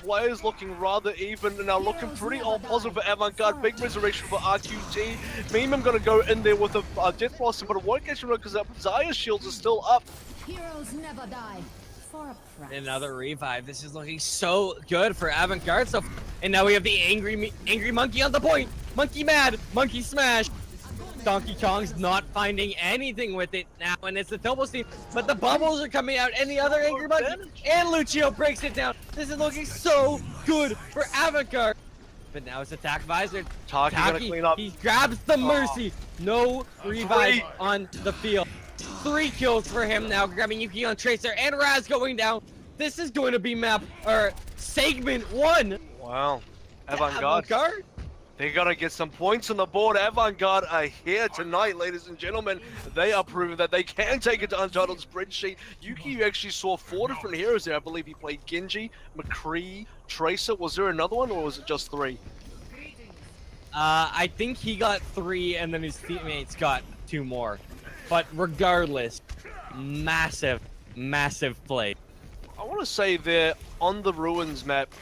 Players looking rather even and are looking pretty all positive for Avant Garde. Big resurrection for RQT. Meme going to go in there with a Death Blossom, but it won't catch him because Xayah's shields are still up. Heroes never die. For a price. Another revive. This is looking so good for Avant Garde. So, and now we have the angry monkey on the point. Monkey mad, monkey smash. Donkey Kong's not finding anything with it now, and it's the double steam, but the bubbles are coming out, and the other angry monkey, and Lucio breaks it down. This is looking so good for Avant Garde. But now it's attack visor. Taki gonna clean up. He grabs the mercy. No revive on the field. 3 kills for him now, grabbing Yuki on Tracer, and Raz going down. This is going to be segment 1. Wow. Avant Garde. They're gonna get some points on the board. Avant Garde are here tonight, ladies and gentlemen. They are proving that they can take it to Untitled Spreadsheet. Yuki, you actually saw 4 different heroes there. I believe he played Genji, McCree, Tracer. Was there another one, or was it just 3? I think he got 3, and then his teammates got 2 more. But regardless, massive play. I want to say there on the Ruins map,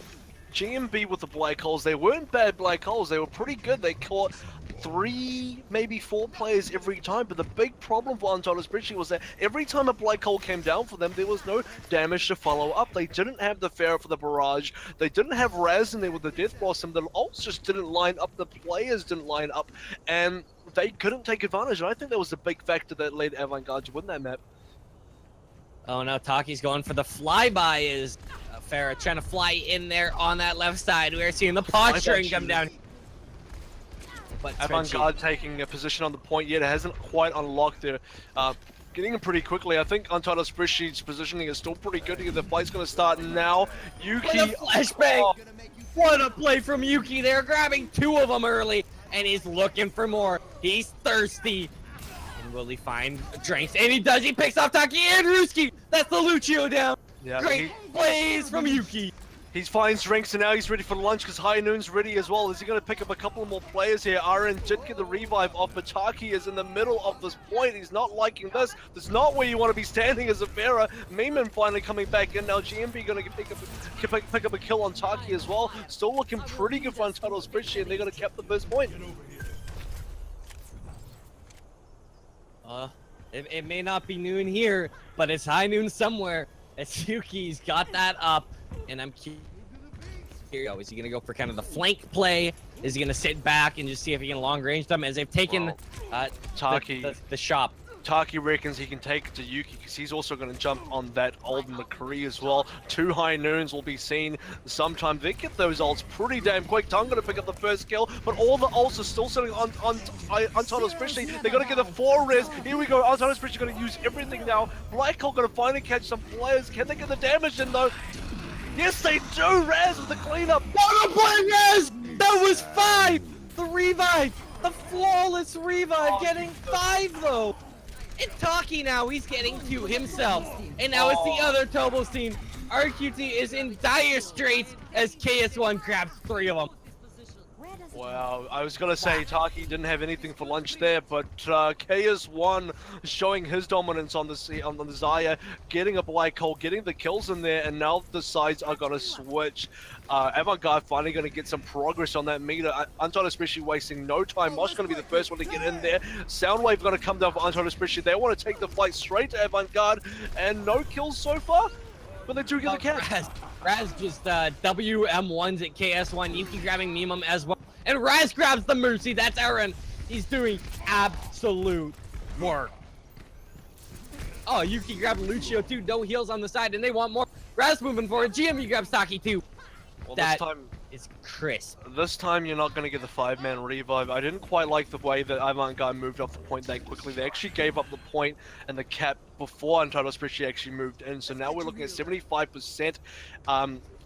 GMB with the Black Holes, they weren't bad Black Holes, they were pretty good. They caught 3, maybe 4 players every time, but the big problem for Untitled Spreadsheet was that every time a Black Hole came down for them, there was no damage to follow up. They didn't have the Pharaoh for the barrage, they didn't have Raz in there with the Death Blossom, the ults just didn't line up, the players didn't line up, and they couldn't take advantage. And I think that was the big factor that led Avant Garde to win that map. Oh no, Taki's going for the flyby. Is Farah trying to fly in there on that left side? We're seeing the posturing come down. But Avant Garde taking a position on the point yet. It hasn't quite unlocked there. Getting him pretty quickly. I think Untitled Spreadsheet's positioning is still pretty good here. The fight's going to start now. Yuki. What a flashbang! Oh, what a play from Yuki. They're grabbing 2 of them early, and he's looking for more. He's thirsty. And will he find drinks? And he does. He picks off Taki and Ruski. That's the Lucio down. Yeah, great plays from Yuki. He finds drinks and now he's ready for lunch because High Noon's ready as well. Is he going to pick up a couple more players here? RN did get the revive off, but Taki is in the middle of this point. He's not liking this. That's not where you want to be standing as a Vera. Meeman finally coming back in. Now GMB going to pick up a kill on Taki as well. Still looking pretty good for Untitled Spreadsheet, and they're going to cap the first point. It may not be noon here, but it's high noon somewhere. As Yuki's got that up, and I'm curious. Is he gonna go for kind of the flank play? Is he gonna sit back and just see if he can long range them? As they've taken Taki the shop. Taki reckons he can take it to Yuki because he's also going to jump on that old McCree as well. 2 High Noons will be seen sometime. They get those ults pretty damn quick. Tongue going to pick up the first kill, but all the ults are still sitting on Untitled Spreadsheet. They're going to get a 4 res. Here we go. Untitled Spreadsheet going to use everything now. Black Hole going to finally catch some players. Can they get the damage in though? Yes, they do. Raz with the cleanup. What a play, Raz! That was 5. The revive, the flawless revive, getting 5 though. And Taki now, he's getting 2 himself. And now it's the other Tobos team. RQT is in dire straits as KS1 grabs 3 of them. Wow, I was gonna say Taki didn't have anything for lunch there, but KS1 showing his dominance on the Zaya, getting a black hole, getting the kills in there, and now the sides are gonna switch. Avant Garde finally gonna get some progress on that meter. Untitled Spreadsheet wasting no time. Mosh gonna be the first one to get in there. Soundwave gonna come down for Untitled Spreadsheet. They want to take the fight straight to Avant Garde, and no kills so far, but they do get the catch. Raz just WM1s at KS1. Yuki grabbing Mimum as well. And Raz grabs the Mercy. That's Aaron. He's doing absolute work. Oh, Yuki grabbed Lucio too. No heals on the side, and they want more. Raz moving forward. GMB grabs Taki too. Well, that this time is crisp. This time you're not going to get the 5-man revive. I didn't quite like the way that Avant Garde moved off the point that quickly. They actually gave up the point and the cap before Untitled Spreadsheet actually moved in. So now we're looking at 75%.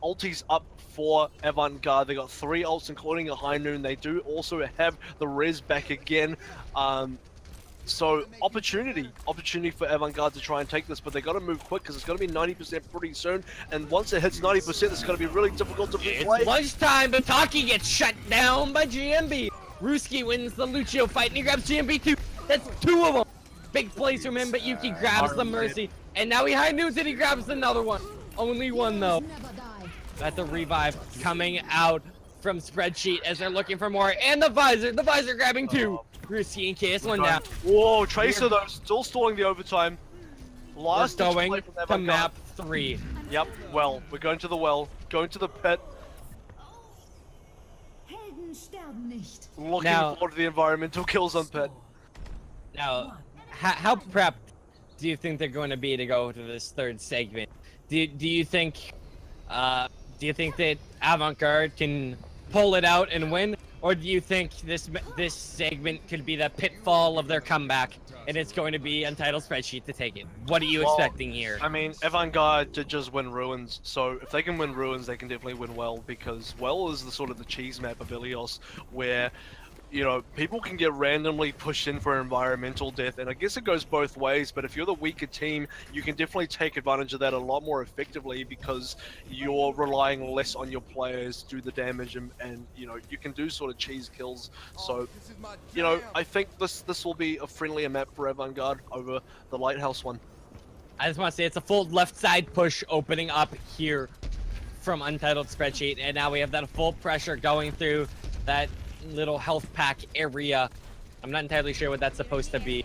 Ulti's up for Avant Garde. They got 3 ults, including a High Noon. They do also have the res back again. So opportunity for Avant Garde to try and take this, but they got to move quick because it's going to be 90% pretty soon. And once it hits 90%, it's going to be really difficult to play. It's lunchtime, but Taki gets shut down by GMB. Ruski wins the Lucio fight, and he grabs GMB too. That's 2 of them. Big plays from him, but Yuki grabs the Mercy, and now he High Noons and he grabs another one. Only one though. That's the revive coming out from Spreadsheet as they're looking for more, and the visor grabbing 2. Ruski and KS1 down. Whoa, Tracer though, still stalling the overtime. Last going to map 3. Yep, well, we're going to the well, going to the pit. Looking forward to the environmental kills on pit. Now, how prepped do you think they're going to be to go to this 3rd segment? Do you think that Avant Garde can pull it out and win, or do you think this segment could be the pitfall of their comeback, and it's going to be Untitled Spreadsheet to take it? What are you expecting here? I mean, Avant Garde did just win Ruins, so if they can win Ruins, they can definitely win Well, because Well is the sort of the cheese map of Ilios, where, you know, people can get randomly pushed in for environmental death, and I guess it goes both ways, but if you're the weaker team, you can definitely take advantage of that a lot more effectively because you're relying less on your players to do the damage, and you know, you can do sort of cheese kills. So, you know, I think this will be a friendlier map for Avant Garde over the Lighthouse one. I just want to say it's a full left side push opening up here from Untitled Spreadsheet, and now we have that full pressure going through that little health pack area. I'm not entirely sure what that's supposed to be.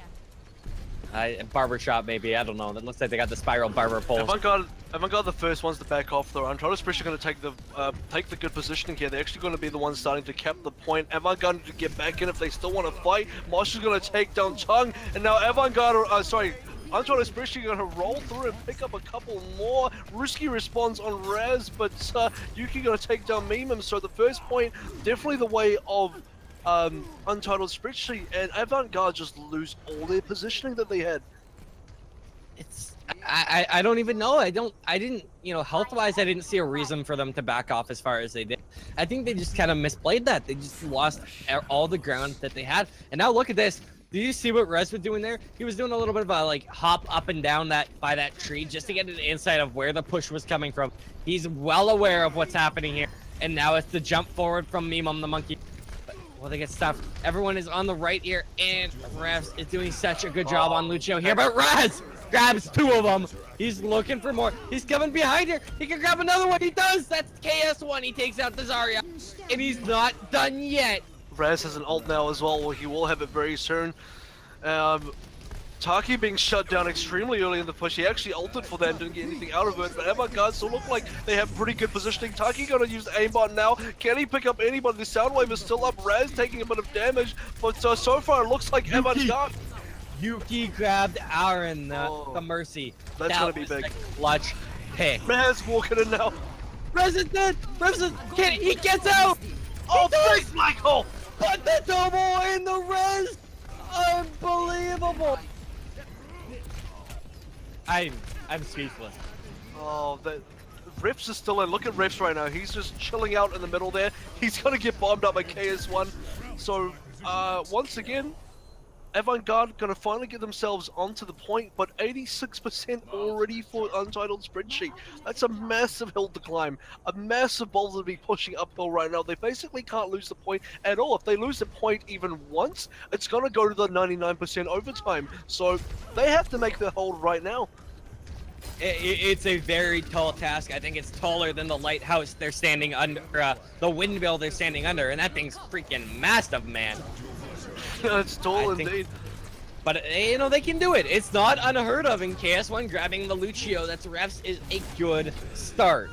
Barbershop maybe, I don't know. That looks like they got the spiral barber pole. Avant Garde the first ones to back off though. Untitled Spreadsheet are going to take the good positioning here. They're actually going to be the ones starting to cap the point. Avant Garde to get back in if they still want to fight. Mosh is going to take down Tongue, and now Avant Garde, Untitled Spreadsheet are going to roll through and pick up a couple more. Risky response on Raz, but Yuki going to take down Mimim. So the first point, definitely the way of Untitled Spreadsheet, and Avant Garde just lose all their positioning that they had. I don't even know. I didn't, health wise, I didn't see a reason for them to back off as far as they did. I think they just kind of misplayed that. They just lost all the ground that they had. And now look at this. Do you see what Rez was doing there? He was doing a little bit of a hop up and down by that tree just to get an insight of where the push was coming from. He's well aware of what's happening here. And now it's the jump forward from Mimim the monkey. Well, they get stuffed. Everyone is on the right here, and Rez is doing such a good job on Lucio here. But Rez grabs two of them. He's looking for more. He's coming behind here. He can grab another one. He does. That's KS1. He takes out the Zarya, and he's not done yet. Raz has an ult now as well. He will have it very soon. Taki being shut down extremely early in the push. He actually ulted for that and didn't get anything out of it, but Avant Garde still look like they have pretty good positioning. Taki gonna use the aimbot now. Can he pick up anybody? The Soundwave is still up. Raz taking a bit of damage, but so far it looks like Avant Garde. Yuki grabbed Aaron, the Mercy. That's gonna be big. Clutch pick. Raz walking in now. Rez is dead. He gets out. Oh, thanks, Michael! Put the double in the Rez. Unbelievable. I'm speechless. Oh, Rips is still in. Look at Rips right now. He's just chilling out in the middle there. He's gonna get bombed up by KS1. So, once again, Avant Garde gonna finally get themselves onto the point, but 86% already for Untitled Spreadsheet. That's a massive hill to climb, a massive boulder to be pushing uphill right now. They basically can't lose the point at all. If they lose the point even once, it's gonna go to the 99% overtime. So they have to make the hold right now. It's a very tall task. I think it's taller than the lighthouse they're standing under, the windmill they're standing under, and that thing's freaking massive, man. It's tall indeed. But, they can do it. It's not unheard of in KS1 grabbing the Lucio. That's refs is a good start.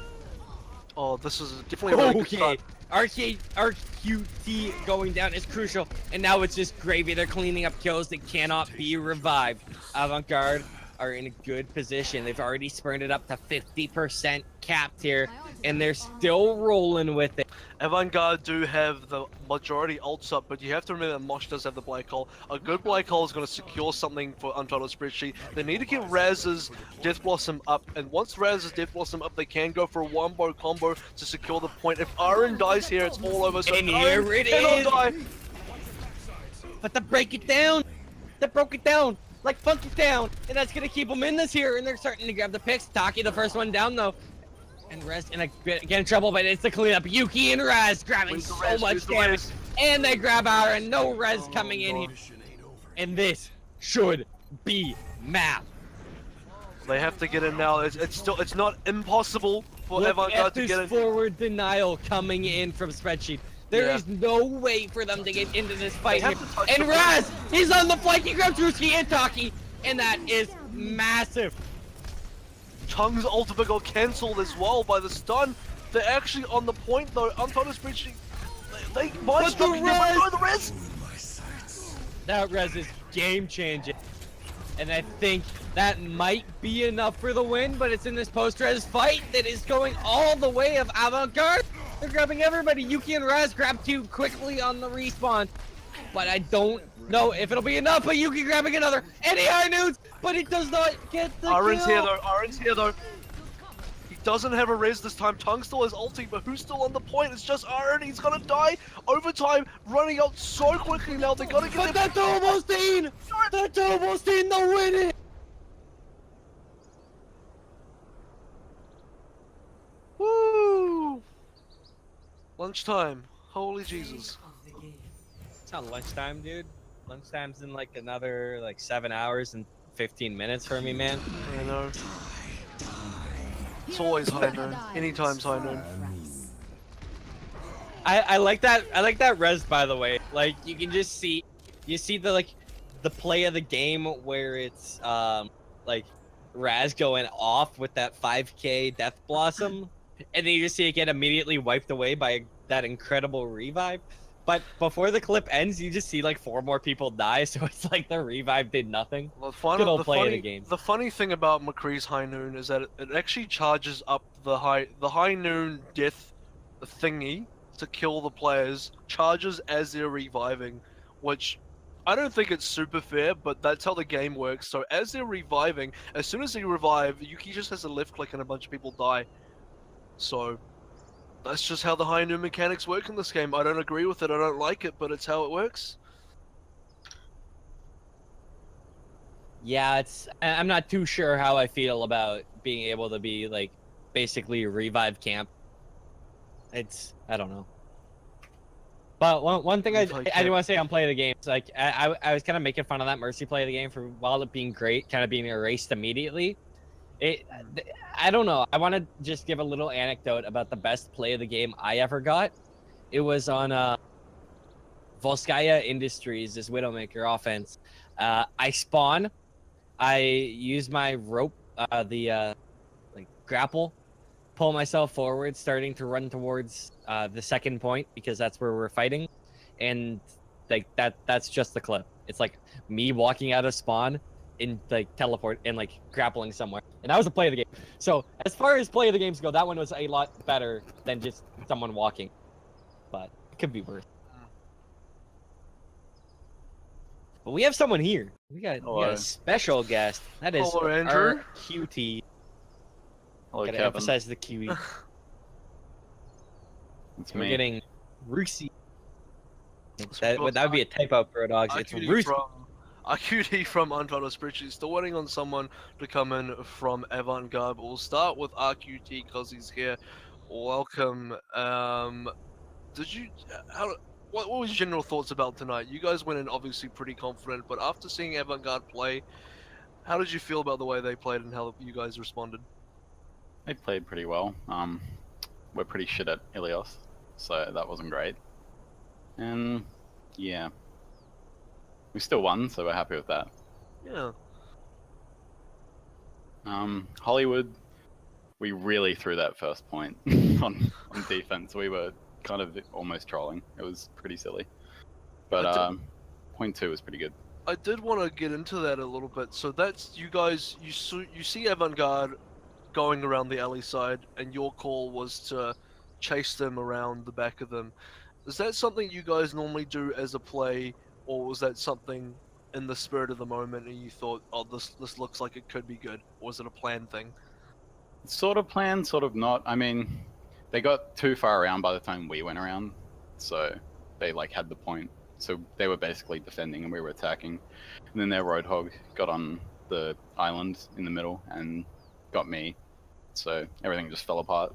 Oh, this is definitely a really good start. RQT going down is crucial, and now it's just gravy. They're cleaning up kills that cannot be revived. Avant Garde are in a good position. They've already sprinted up to 50% capped here, and they're still rolling with it. Avant Garde do have the majority ults up, but you have to remember that Mosh does have the Black Hole. A good Black Hole is going to secure something for Untitled Spreadsheet. They need to get Raz's Death Blossom up, and once Raz's Death Blossom up, they can go for a wombo combo to secure the point. If Aaron dies here, it's all over. So and here it is. Die. But to break it down, they broke it down. Like Funk It Down, and that's gonna keep them in this here, and they're starting to grab the picks. Taki, the first one down though, and Rez in again trouble, but it's the cleanup. Yuki and Rez grabbing so much damage, and they grab Aaron. No Rez coming in here, and this should be map. They have to get in now. It's not impossible for Avant Garde to get in. Forward denial coming in from Spreadsheet. There is no way for them to get into this fight here. And Raz, he's on the flank. He grabs Ruski and Taki, and that is massive. Chung's ultimate got cancelled as well by the stun. They're actually on the point though. Untitled Spreadsheet, they might stop the Res. That Res is game changing, and I think that might be enough for the win. But it's in this post-Res fight that is going all the way of Avant Garde. They're grabbing everybody. Yuki and Raz grab two quickly on the respawn. But I don't know if it'll be enough. But Yuki grabbing another. And he high-noods, but he does not get the Aaron's kill. Aaron's here though. He doesn't have a res this time. Tongue still has ulti, but who's still on the point? It's just Aaron. He's gonna die. Overtime, running out so quickly now. They gotta get. But that's almost in. That's almost in the winning. Woo! Lunchtime. Holy Jesus. It's not lunchtime, dude. Lunchtime's in like another 7 hours and 15 minutes for me, man. I know. It's always high noon. Anytime's high noon. I like that. I like that res, by the way. Like you can just see, you see the the play of the game where it's like Raz going off with that 5k Death Blossom, and then you just see it get immediately wiped away by that incredible revive. But before the clip ends, you just see like 4 more people die, so it's like the revive did nothing. Good old play of the game. The funny thing about McCree's High Noon is that it actually charges up the High Noon death thingy to kill the players, charges as they're reviving, which I don't think it's super fair, but that's how the game works. So as they're reviving, as soon as they revive, Yuki just has a left click and a bunch of people die. So that's just how the High Noon mechanics work in this game. I don't agree with it, I don't like it, but it's how it works. Yeah, I'm not too sure how I feel about being able to be like basically revive camp. I don't know. But one thing I do want to say on play of the game is like I was kind of making fun of that Mercy play of the game for while it being great, kind of being erased immediately. I don't know. I want to just give a little anecdote about the best play of the game I ever got. It was on Volskaya Industries, this Widowmaker offense. I spawn. I use my rope, like grapple, pull myself forward, starting to run towards the second point because that's where we're fighting, and like that's just the clip. It's like me walking out of spawn in like teleport and like grappling somewhere, and that was the play of the game. So as far as play of the games go, that one was a lot better than just someone walking, but it could be worse. But we have someone here. We got a special guest. That is Hello, Andrew. our QT. Hello, Gotta Kevin. emphasize the QE. It's We're me. getting Rusey. That would be a typo for dogs. It's Rusey. RQT from Untitled Spreadsheet. Still waiting on someone to come in from Avant Garde. We'll start with RQT because he's here. Welcome. What was your general thoughts about tonight? You guys went in obviously pretty confident, but after seeing Avant Garde play, how did you feel about the way they played and how you guys responded? They played pretty well. We're pretty shit at Ilios, so that wasn't great. And yeah, we still won, so we're happy with that. Yeah. Hollywood, we really threw that first point on defense. We were kind of almost trolling. It was pretty silly. But point 2 was pretty good. I did want to get into that a little bit. So that's you guys. You see Avant Garde going around the alley side, and your call was to chase them around the back of them. Is that something you guys normally do as a play, or was that something in the spirit of the moment and you thought, oh, this looks like it could be good? Or was it a planned thing? Sort of planned, sort of not. I mean, they got too far around by the time we went around, so they like had the point. So they were basically defending and we were attacking. And then their Roadhog got on the island in the middle and got me. So everything just fell apart.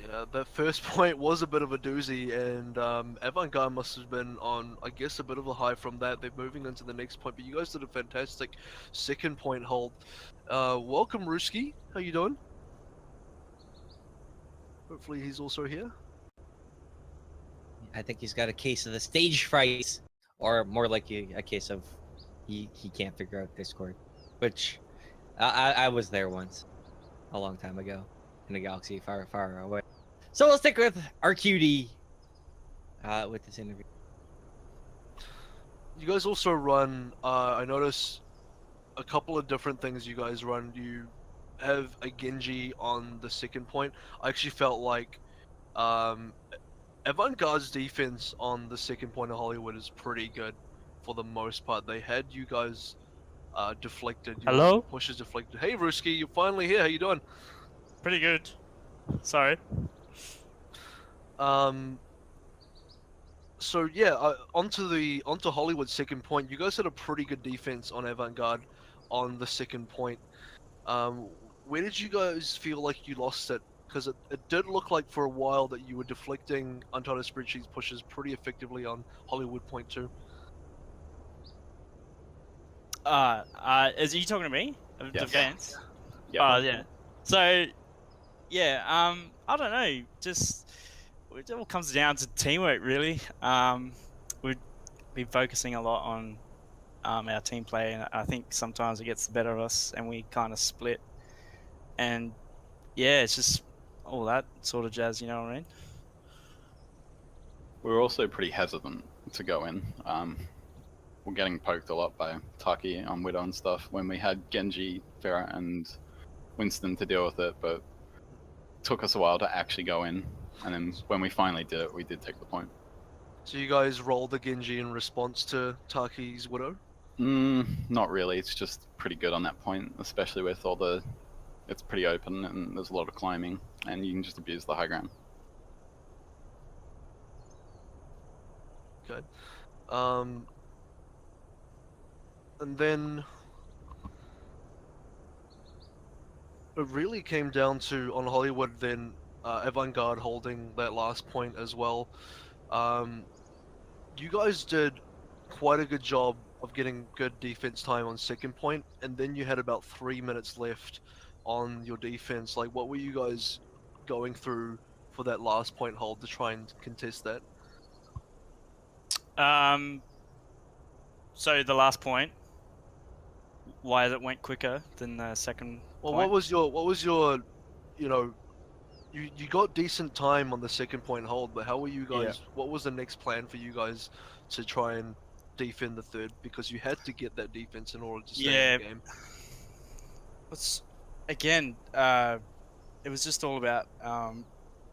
Yeah, that first point was a bit of a doozy, and Avant Garde must have been on, I guess, a bit of a high from that. They're moving into the next point, but you guys did a fantastic second point hold. Welcome, Ruski. How you doing? Hopefully he's also here. I think he's got a case of the stage fright, or more like a case of he can't figure out Discord, which I was there once, a long time ago, in a galaxy far, far away. So we'll stick with RQD with this interview. You guys also run, I notice a couple of different things you guys run. You have a Genji on the second point. I actually felt like Avant Garde's defense on the second point of Hollywood is pretty good for the most part. They had you guys deflected. Hello? Pushes deflected. Hey, Ruski, you're finally here. How you doing? Pretty good. Sorry. So yeah, onto Hollywood's second point. You guys had a pretty good defense on Avant Garde on the second point. Where did you guys feel like you lost it? Because it did look like for a while that you were deflecting Untitled Spreadsheet's pushes pretty effectively on Hollywood point 2. Is you talking to me? Of Yes. defense? Yeah. Yeah. So, yeah, I don't know. Just it all comes down to teamwork, really. We been focusing a lot on our team play, and I think sometimes it gets the better of us, and we kind of split. And yeah, it's just all that sort of jazz, you know what I mean? We were also pretty hesitant to go in. We're getting poked a lot by Taki on Widow and stuff when we had Genji, Pharah, and Winston to deal with it, but it took us a while to actually go in. And then when we finally did it, we did take the point. So you guys rolled the Genji in response to Taki's Widow? Not really. It's just pretty good on that point, especially with all the... It's pretty open and there's a lot of climbing, and you can just abuse the high ground. Good. And then it really came down to, on Hollywood, then Avant Garde holding that last point as well. You guys did quite a good job of getting good defense time on second point, and then you had about 3 minutes left on your defense. Like, what were you guys going through for that last point hold to try and contest that? So the last point, why it went quicker than the second Well, point? what was your, you know, you got decent time on the second point hold, but how were you guys? What was the next plan for you guys to try and defend the third? Because you had to get that defense in order to stay in the game. It's again, it was just all about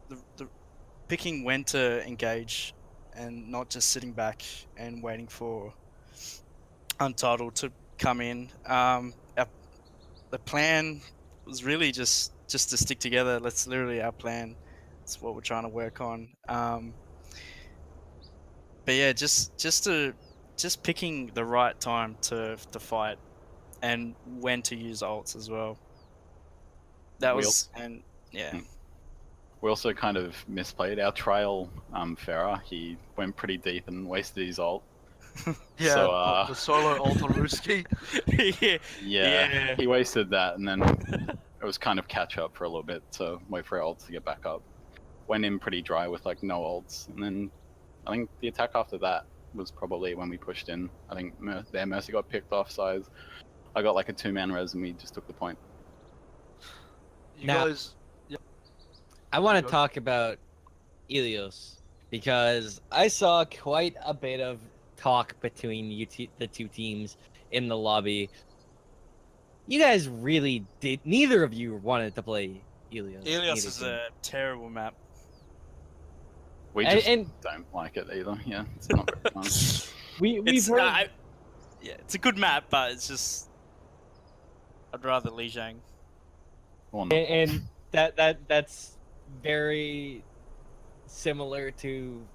the picking when to engage, and not just sitting back and waiting for Untitled to come in. The plan was really just to stick together. That's literally our plan. That's what we're trying to work on. But yeah, just picking the right time to fight, and when to use ults as well. That was, and yeah. We also kind of misplayed our trial. Pharah, he went pretty deep and wasted his ult. Yeah, So, the solo ult on Ruski. Yeah. He wasted that, and then it was kind of catch up for a little bit to wait for our ults to get back up. Went in pretty dry with like no ults, and then I think the attack after that was probably when we pushed in. I think their Mercy got picked off, so I got like a 2-man res, and we just took the point. You Now- guys, I want Go. to talk about Ilios because I saw quite a bit of talk between the two teams in the lobby. You guys really did. Neither of you wanted to play Ilios. Ilios neither is team. a terrible map. We just And- don't like it either. Yeah, it's not very fun. We've heard. Yeah, it's a good map, but it's just I'd rather Lijiang. Or not. And that's very similar to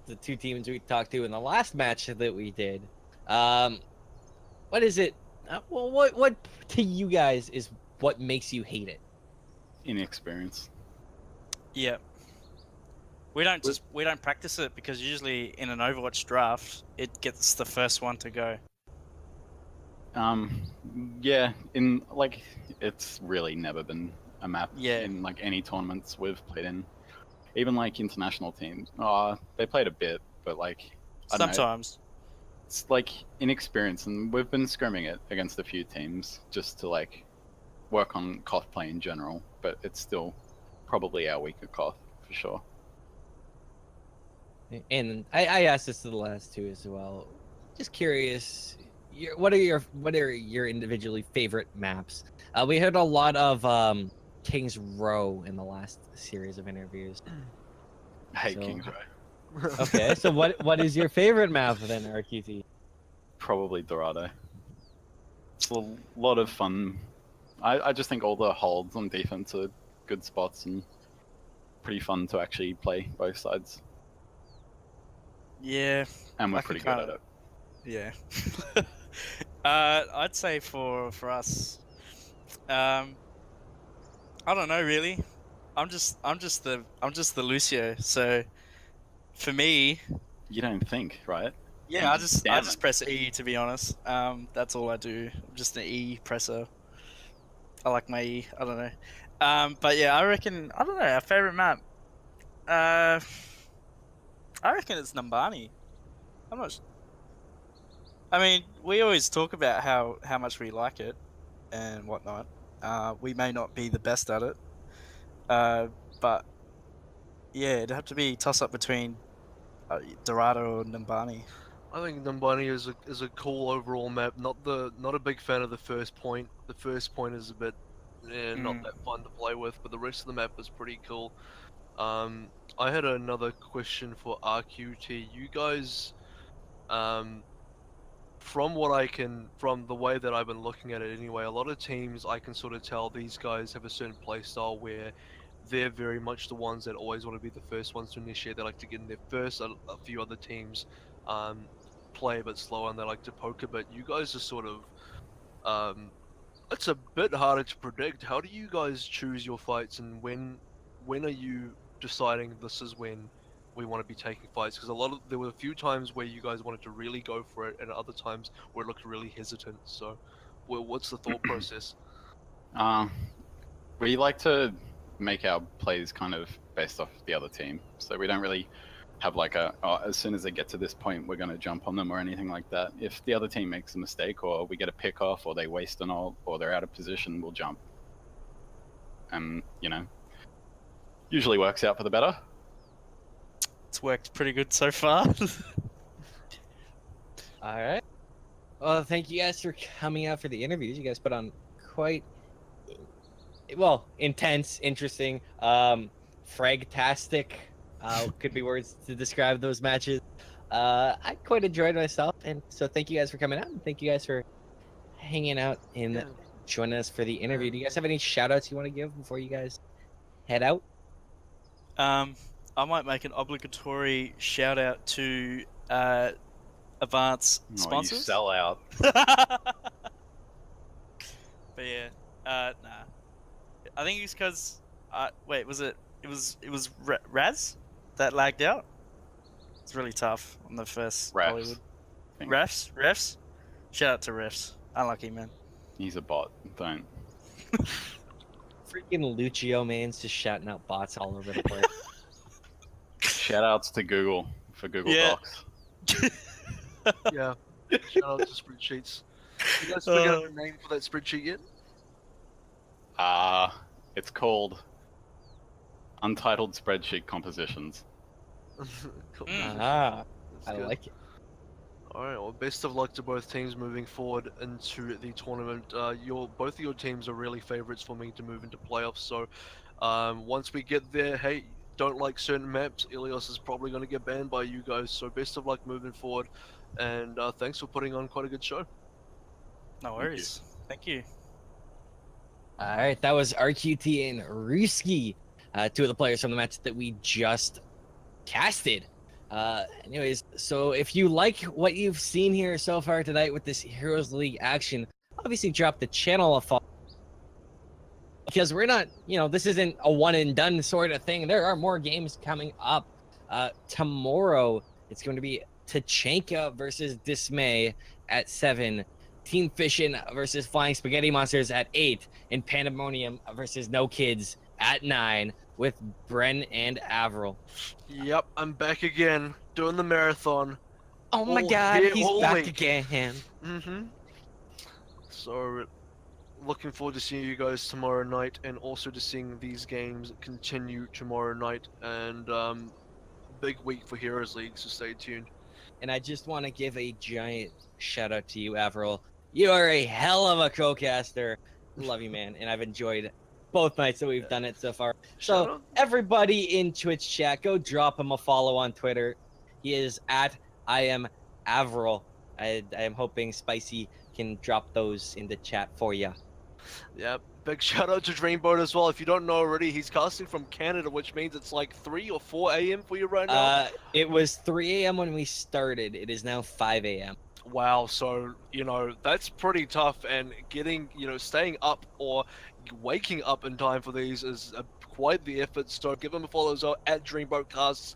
the two teams we talked to in the last match that we did. What is it? Well, what to you guys is what makes you hate it? Inexperience. Yeah. We don't practice it because usually in an Overwatch draft it gets the first one to go. Yeah, in like it's really never been a map Yeah. in like any tournaments we've played in. Even like international teams, they played a bit, but like I don't know, Sometimes. it's like inexperience, and we've been scrimming it against a few teams just to like work on Koth play in general, but it's still probably our weaker Koth for sure. And I asked this to the last two as well. Just curious, what are your individually favorite maps? We heard a lot of King's Row in the last series of interviews. I hate So- Kings Row. Okay, so what is your favorite map then, RQT? Probably Dorado. It's a lot of fun. I just think all the holds on defense are good spots and pretty fun to actually play both sides. Yeah. And we're I can pretty good at kinda- it. Yeah. I'd say for us, I don't know really. I'm just the Lucio. So for me, You don't think, right? yeah, I Damn just it. press E to be honest. That's all I do. I'm just an E presser. I like my E. I don't know. But yeah, I reckon I don't know our favorite map. I reckon it's Numbani. I'm not. I mean, we always talk about how much we like it and whatnot. We may not be the best at it, but yeah, it'd have to be toss up between Dorado or Numbani. I think Numbani is a cool overall map. Not a big fan of the first point. The first point is a bit not that fun to play with, but the rest of the map is pretty cool. I had another question for RQT. You guys, from the way that I've been looking at it anyway, a lot of teams I can sort of tell these guys have a certain play style where they're very much the ones that always want to be the first ones to initiate. They like to get in there first. A few other teams play a bit slower and they like to poke a bit. You guys are sort of, it's a bit harder to predict. How do you guys choose your fights, and when are you deciding this is when we want to be taking fights? Because there were a few times where you guys wanted to really go for it, and other times where it looked really hesitant. So, what's the thought process? We like to make our plays kind of based off the other team, so we don't really have like as soon as they get to this point we're going to jump on them or anything like that. If the other team makes a mistake, or we get a pick off, or they waste an ult, or they're out of position, we'll jump. And usually works out for the better. It's worked pretty good so far. All right. Well, thank you guys for coming out for the interviews. You guys put on quite, intense, interesting, fragtastic. Could be words to describe those matches. I quite enjoyed myself, and so thank you guys for coming out, and thank you guys for hanging out and joining us for the interview. Do you guys have any shout-outs you want to give before you guys head out? I might make an obligatory shout out to Avant's sponsors. You sell out. But yeah, nah. I think it's because wait, was it? It was Raz that lagged out. It's really tough on the first Hollywood. Refs. Shout out to refs. Unlucky man. He's a bot. Don't. Freaking Lucio man's just shouting out bots all over the place. Shout outs to Google for Google Docs. Yeah. Shout out to spreadsheets. You guys figured out the name for that spreadsheet yet? It's called Untitled Spreadsheet Compositions. Cool. I like it. Alright, well, best of luck to both teams moving forward into the tournament. Both of your teams are really favorites for me to move into playoffs, so once we get there, hey, don't like certain maps, Ilios is probably going to get banned by you guys, so best of luck moving forward, and thanks for putting on quite a good show. No worries. Thank you. Alright, that was RQT and Ruski, two of the players from the match that we just casted. Anyways, so if you like what you've seen here so far tonight with this Heroes League action, obviously drop the channel a follow, because we're not, this isn't a one and done sort of thing. There are more games coming up. Tomorrow, it's going to be Tachanka versus Dismay at 7, Team Fishin versus Flying Spaghetti Monsters at 8, and Pandemonium versus No Kids at 9 with Bren and Avril. Yep, I'm back again, doing the marathon. Oh my god, he's back again. So, looking forward to seeing you guys tomorrow night, and also to seeing these games continue tomorrow night, and big week for Heroes League, so stay tuned. And I just want to give a giant shout out to you, Avril. You are a hell of a co-caster. Love you, man, and I've enjoyed both nights that we've done it so far. So everybody in Twitch chat, go drop him a follow on Twitter. He is at I am Avril. I am hoping Spicy can drop those in the chat for you. Yeah, big shout out to Dreamboat as well. If you don't know already, he's casting from Canada, which means it's like 3 or 4 a.m. for you right now. It was 3 a.m. when we started. It is now 5 a.m. Wow, so, that's pretty tough, and getting, staying up or waking up in time for these is quite the effort. So give him a follow as well, at DreamboatCasts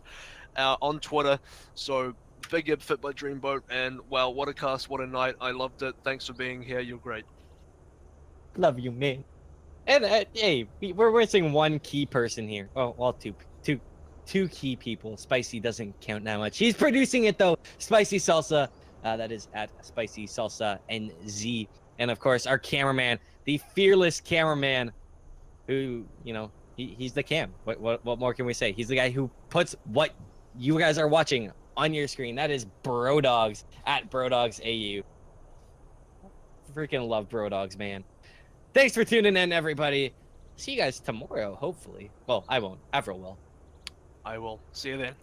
on Twitter. So big effort by Dreamboat, and wow, what a cast, what a night. I loved it. Thanks for being here. You're great. Love you, man. And hey, we're missing one key person here. Oh, well, two key people. Spicy doesn't count that much. He's producing it though. Spicy Salsa. That is at Spicy Salsa NZ. And of course, our cameraman, the fearless cameraman, who, you know, he's the cam. What more can we say? He's the guy who puts what you guys are watching on your screen. That is Brodogs at BrodogsAU. Freaking love Brodogs, man. Thanks for tuning in, everybody. See you guys tomorrow, hopefully. Well, I won't. Avril will. I will. See you then.